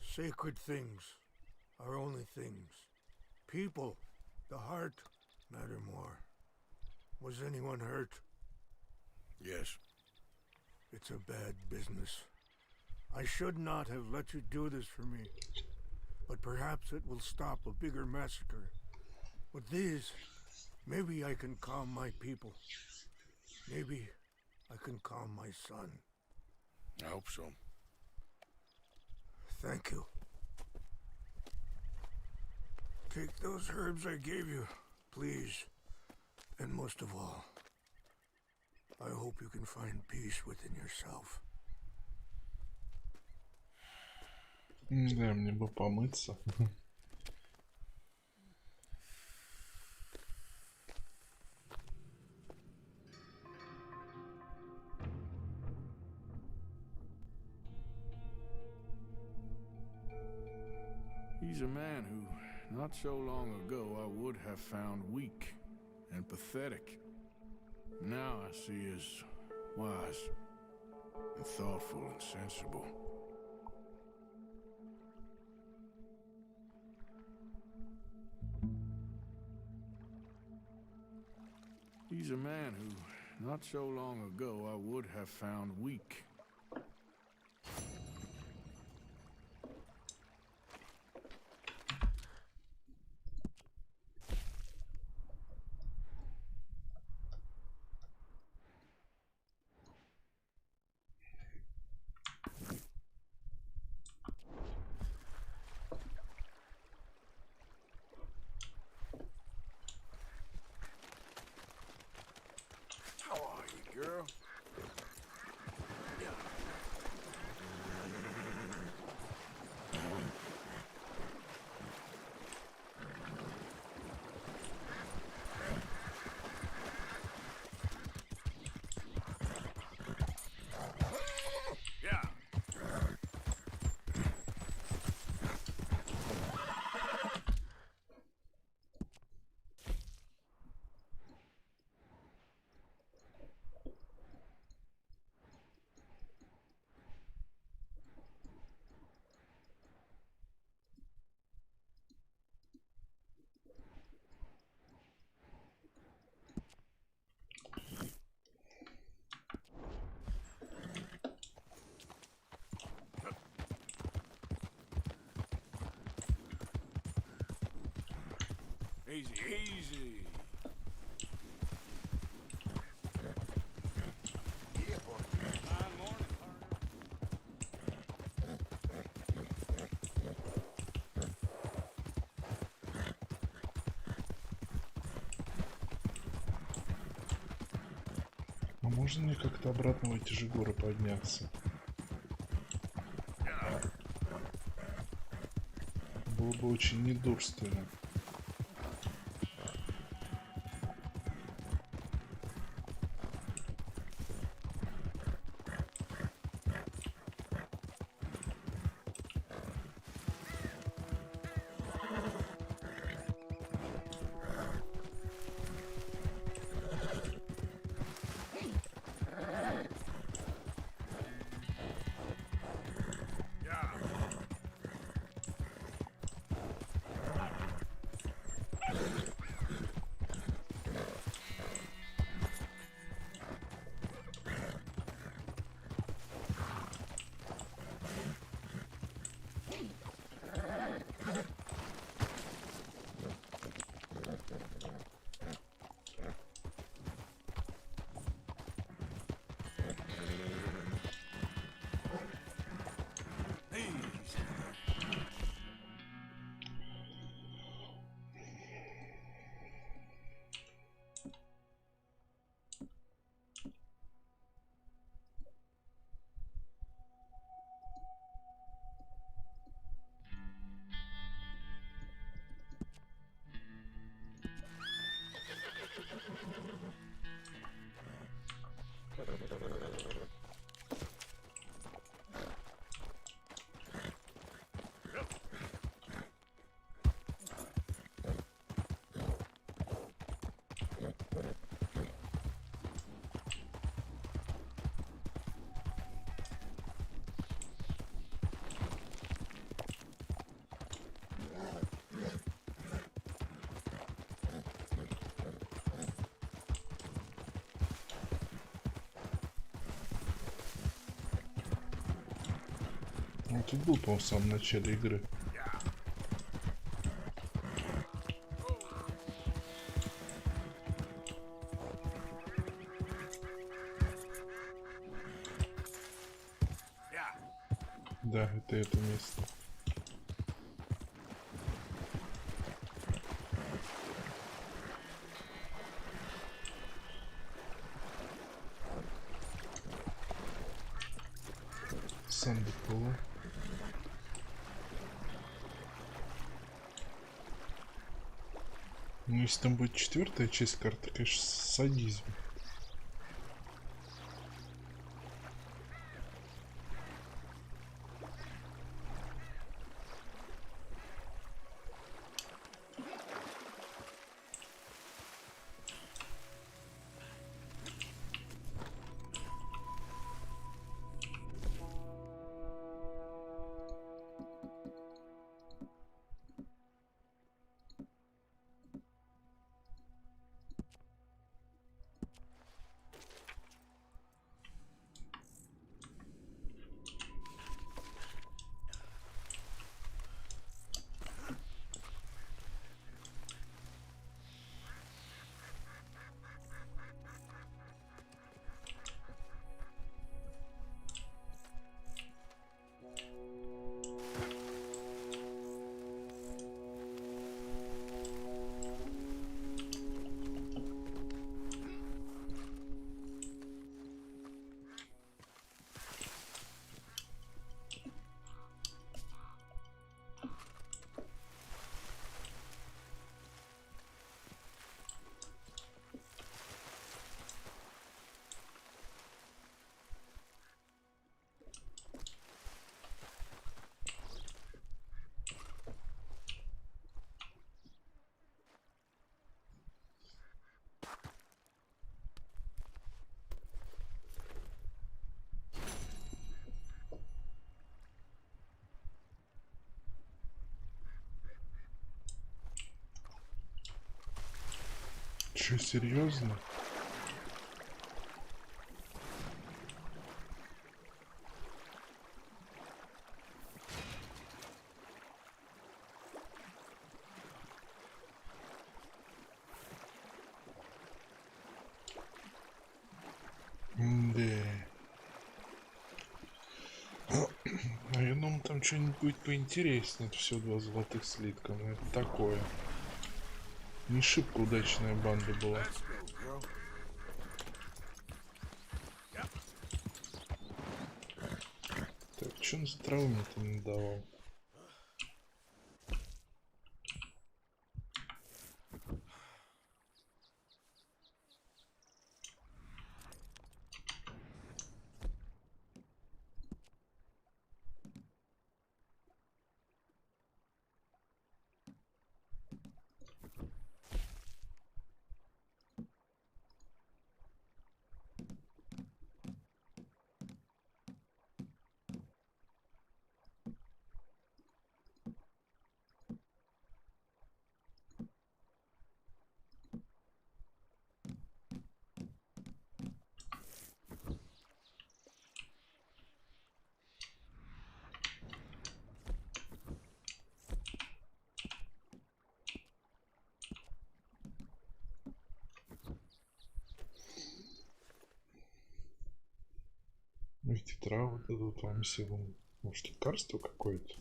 sacred things are only things. People, the heart, matter more. Was anyone hurt? Yes. It's a bad business. I should not have let you do this for me. But perhaps it will stop a bigger massacre. With these, maybe I can calm my people. Maybe I can calm my son. I hope so. Thank you. Take those herbs I gave you, please. And most of all, I hope you can find peace within yourself. Да, мне бы помыться. He's a man who, not so long ago, I would have found weak and pathetic. Now I see as wise and thoughtful and sensible. He's a man who, not so long ago, I would have found weak. How are you, girl? Easy, easy. Yeah, boy. Fine morning, А можно мне как-то обратно в эти же горы подняться? Было бы очень недурственно. Он тут был, по-моему, в самом начале игры. Да, это место. Сам до пола. Ну, если там будет 4-я часть карты, конечно, садизм. Че, серьезно? А я думал, там что-нибудь будет поинтереснее. Это все 2 золотых слитка. Но это такое. Не шибко удачная банда была. Так, что он за траву мне там надавал? Эти травы дадут вам силу. Может, лекарство какое-то?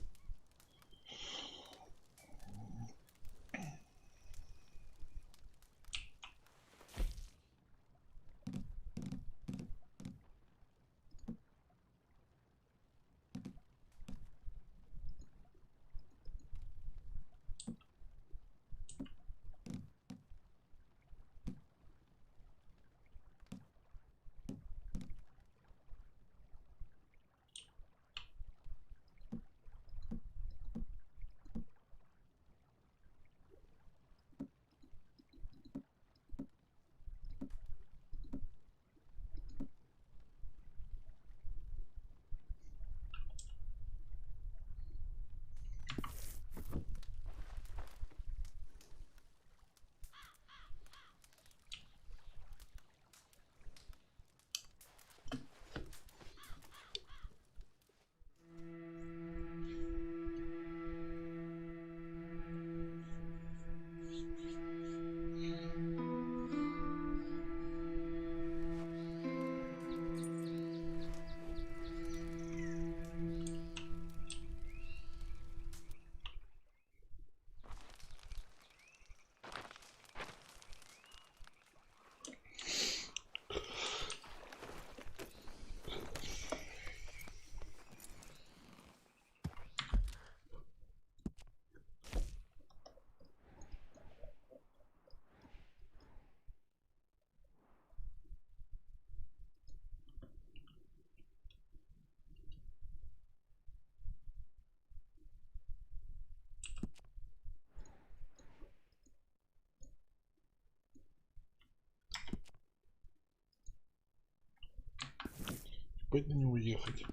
опять на него ехать.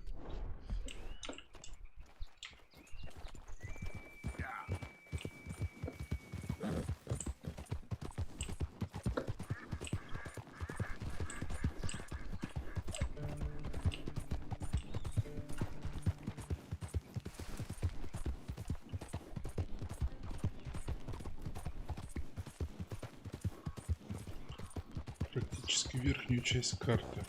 Практически верхнюю часть карты.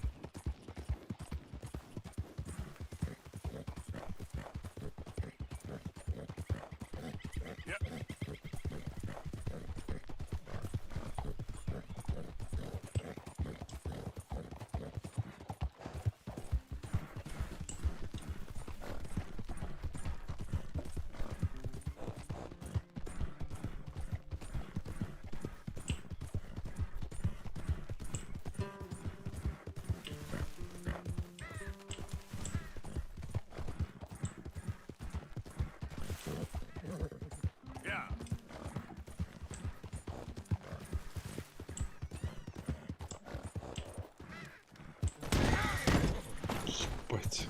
Ебать.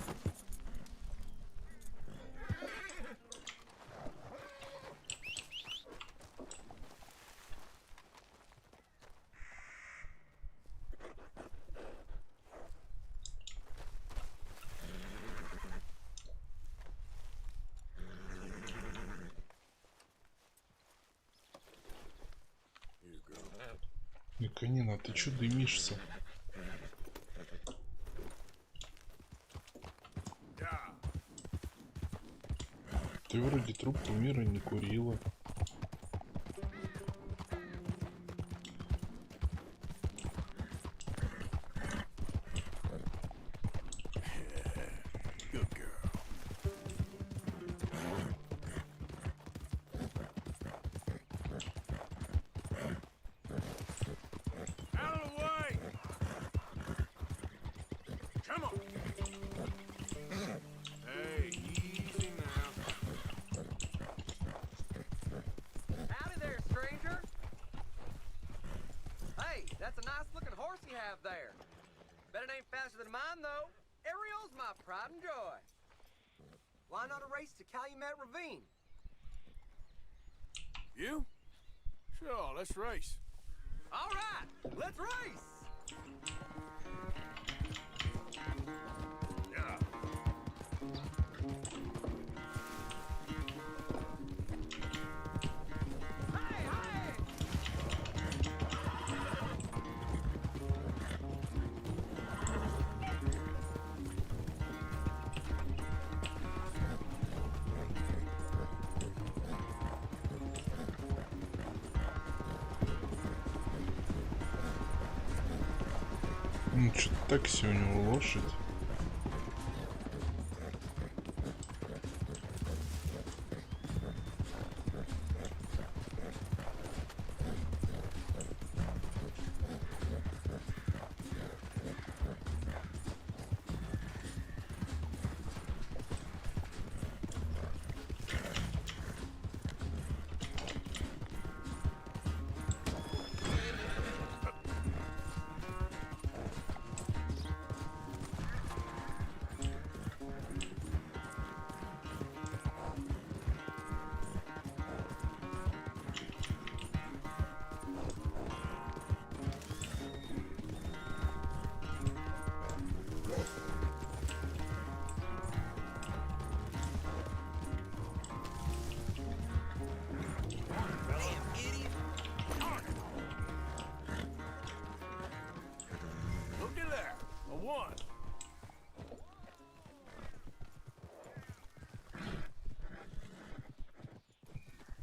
Никонина, ты чё дымишься? Ты вроде трубку мира не курила. That's a nice looking horse you have there. Bet it ain't faster than mine, though. Ariel's my pride and joy. Why not a race to Calumet Ravine? You? Sure, let's race. All right, let's race! Yeah. Ну, что-то такси у него лошадь.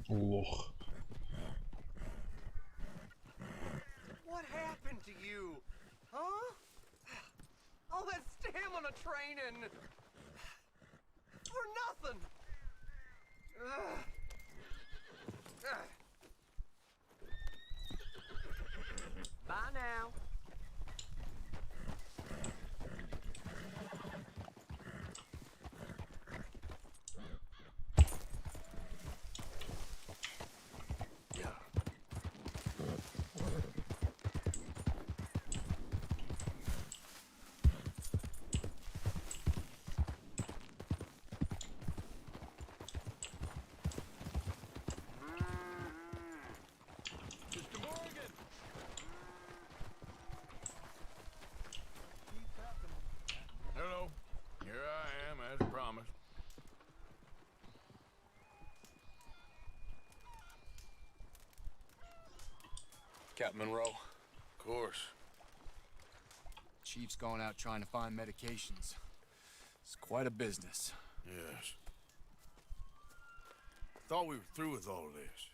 Лох. What happened to you? Huh? All that stamina training for nothing. Bye now. Captain Monroe. Of course. Chief's going out trying to find medications. It's quite a business. Yes. Thought we were through with all of this.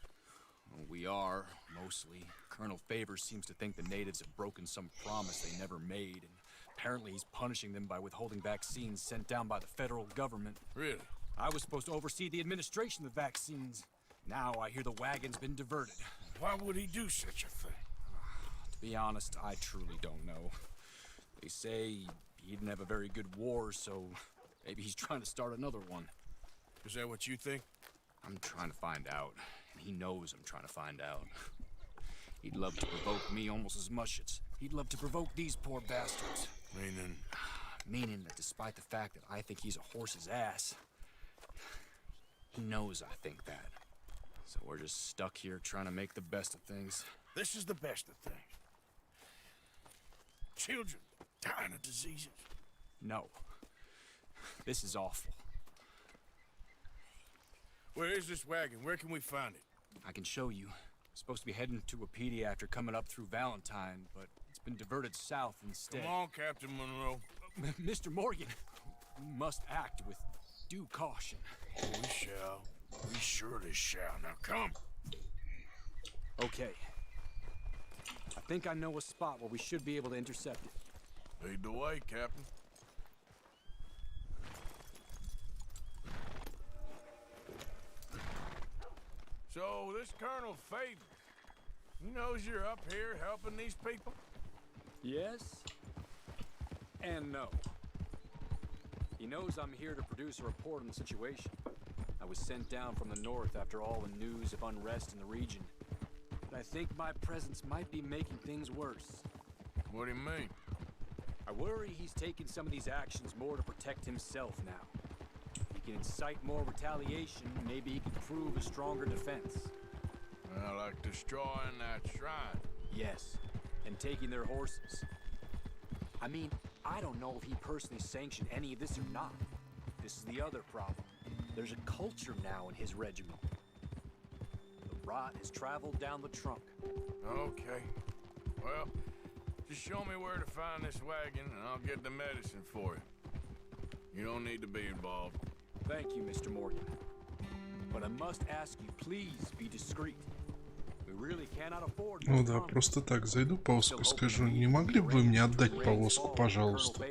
Well, we are, mostly. Colonel Favors seems to think the natives have broken some promise they never made, and apparently he's punishing them by withholding vaccines sent down by the federal government. Really? I was supposed to oversee the administration of the vaccines. Now I hear the wagon's been diverted. Why would he do such a thing? To be honest, I truly don't know. They say he didn't have a very good war, so maybe he's trying to start another one. Is that what you think? I'm trying to find out, and he knows I'm trying to find out. He'd love to provoke me almost as much as he'd love to provoke these poor bastards. Meaning? Meaning that despite the fact that I think he's a horse's ass, he knows I think that. So we're just stuck here trying to make the best of things. This is the best of things. Children dying of diseases. No. This is awful. Where is this wagon? Where can we find it? I can show you. Supposed to be heading to a PD after coming up through Valentine, but it's been diverted south instead. Come on, Captain Monroe. Mr. Morgan, we must act with due caution. We shall. We surely shall. Now come. Okay. I think I know a spot where we should be able to intercept it. Lead the way, Captain. So, this Colonel Favors, he knows you're up here helping these people? Yes. And no. He knows I'm here to produce a report on the situation. I was sent down from the north after all the news of unrest in the region. But I think my presence might be making things worse. What do you mean? I worry he's taking some of these actions more to protect himself now. He can incite more retaliation, maybe he can prove a stronger defense. Well, like destroying that shrine. Yes, and taking their horses. I mean, I don't know if he personally sanctioned any of this or not. This is the other problem. There's a culture now in his regiment. The rot has traveled down the trunk. Okay. Well, just show me where to find this wagon and I'll get the medicine for you. You don't need to be involved. Thank you, Mr. Morgan. But I must ask you, please be discreet. We really cannot afford. Ну да, просто так зайду повозку, скажу, не могли бы вы мне отдать повозку, пожалуйста? I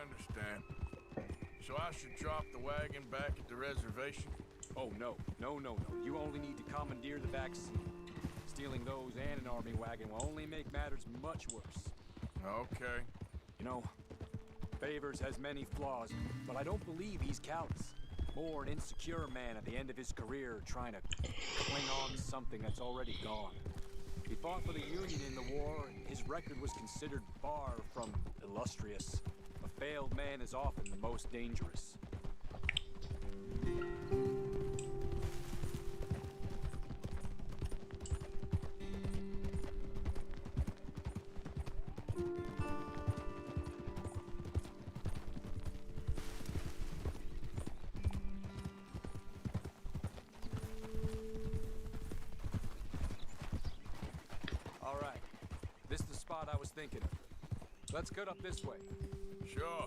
understand. So I should drop the wagon back at the reservation? Oh, no. No. You only need to commandeer the vaccine. Stealing those and an army wagon will only make matters much worse. Okay. You know, Favors has many flaws, but I don't believe he's callous. More an insecure man at the end of his career trying to cling on to something that's already gone. He fought for the Union in the war, and his record was considered far from illustrious. A failed man is often the most dangerous. I was thinking of. Let's cut up this way. Sure.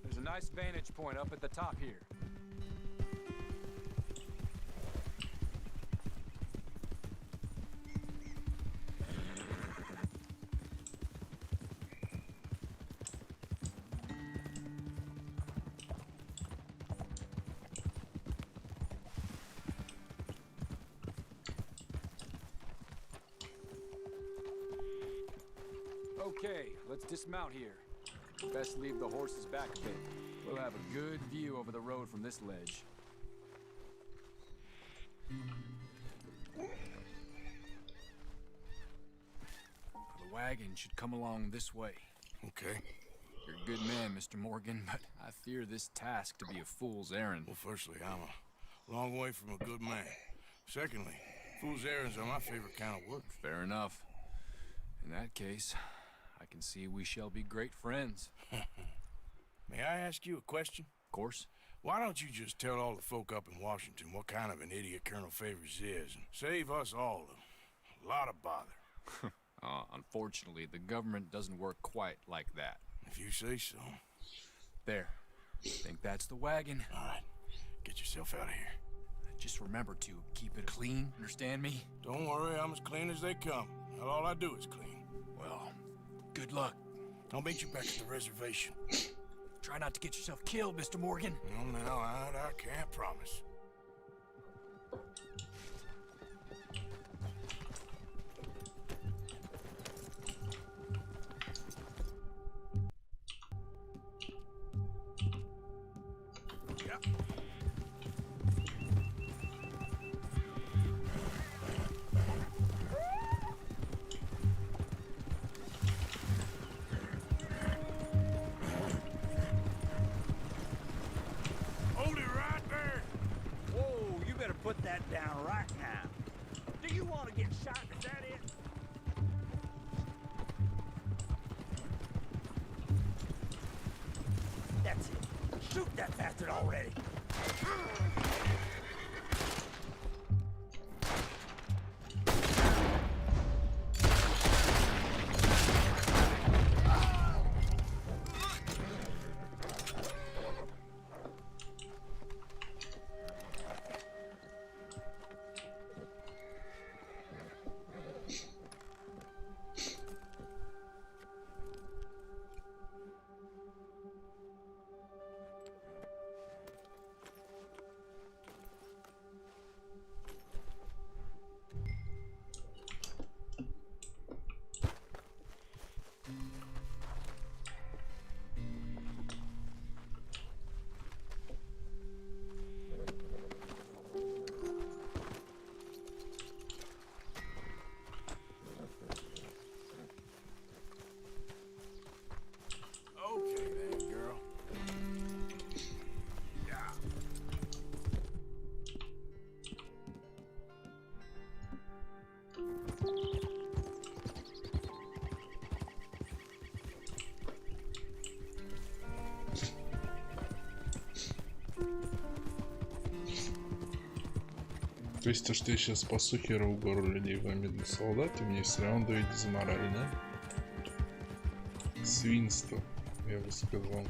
There's a nice vantage point up at the top here. Okay, let's dismount here. Best leave the horses back a bit. We'll have a good view over the road from this ledge. The wagon should come along this way. Okay. You're a good man, Mr. Morgan, but I fear this task to be a fool's errand. Well, firstly, I'm a long way from a good man. Secondly, fool's errands are my favorite kind of work. Fair enough. In that case, I can see we shall be great friends. May I ask you a question? Of course. Why don't you just tell all the folk up in Washington what kind of an idiot Colonel Favors is and save us all A lot of bother. Unfortunately, the government doesn't work quite like that. If you say so. There. Think that's the wagon. All right. Get yourself out of here. Just remember to keep it clean, understand me? Don't worry, I'm as clean as they come. All I do is clean. Well, good luck. I'll meet you back at the reservation. Try not to get yourself killed, Mr. Morgan. No, I can't promise. Put that down right now. Do you want to get shot? Is that it? That's it. Shoot that bastard already. То есть то, что я сейчас спасу херову гору людей в обмен солдаты, мне все равно доведет за мораль, да? Свинство, я бы сказал.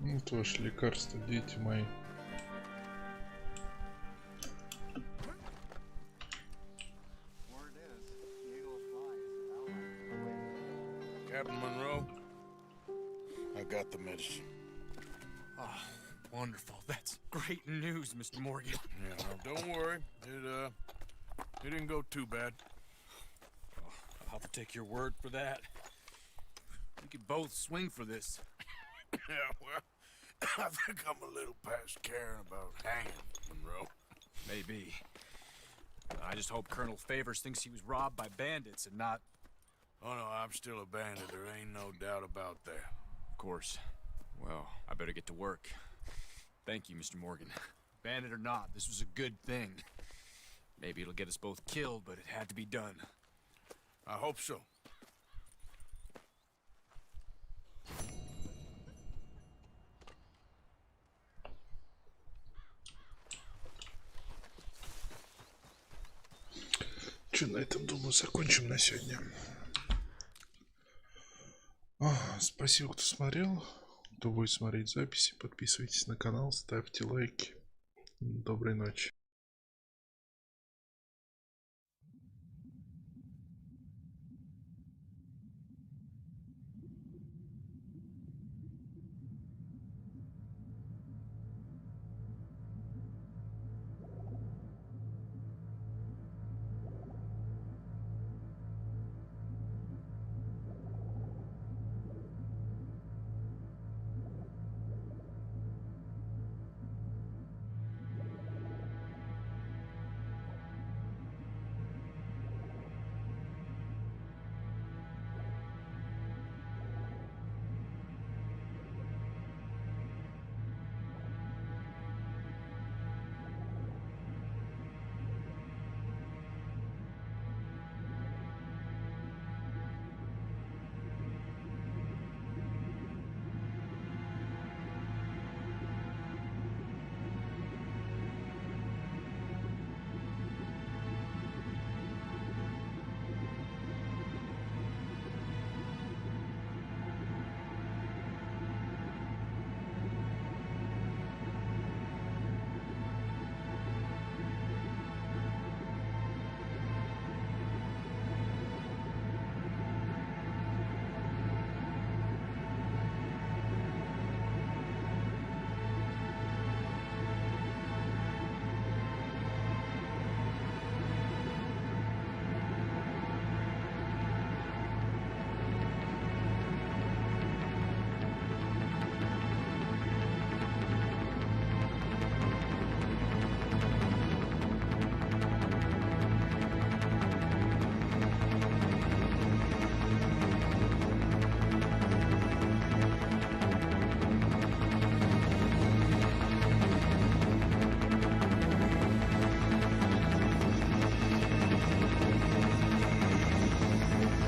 Вот ваше лекарство, дети мои. Captain Monroe, I got the medicine. Oh, wonderful. That's great news, Mr. Morgan. Yeah, no, don't worry. It didn't go too bad. I'll have to take your word for that. We could both swing for this. Yeah, well, I think I'm a little past caring about hanging, Monroe. Maybe. I just hope Colonel Favors thinks he was robbed by bandits and not... Oh, no, I'm still a bandit. There ain't no doubt about that. Of course. Well, I better get to work. Thank you, Mr. Morgan. Bandit or not, this was a good thing. Maybe it'll get us both killed, but it had to be done. I hope so. Че, на этом, думаю, закончим на сегодня. Спасибо, кто смотрел. Кто будет смотреть записи, подписывайтесь на канал, ставьте лайки. Доброй ночи.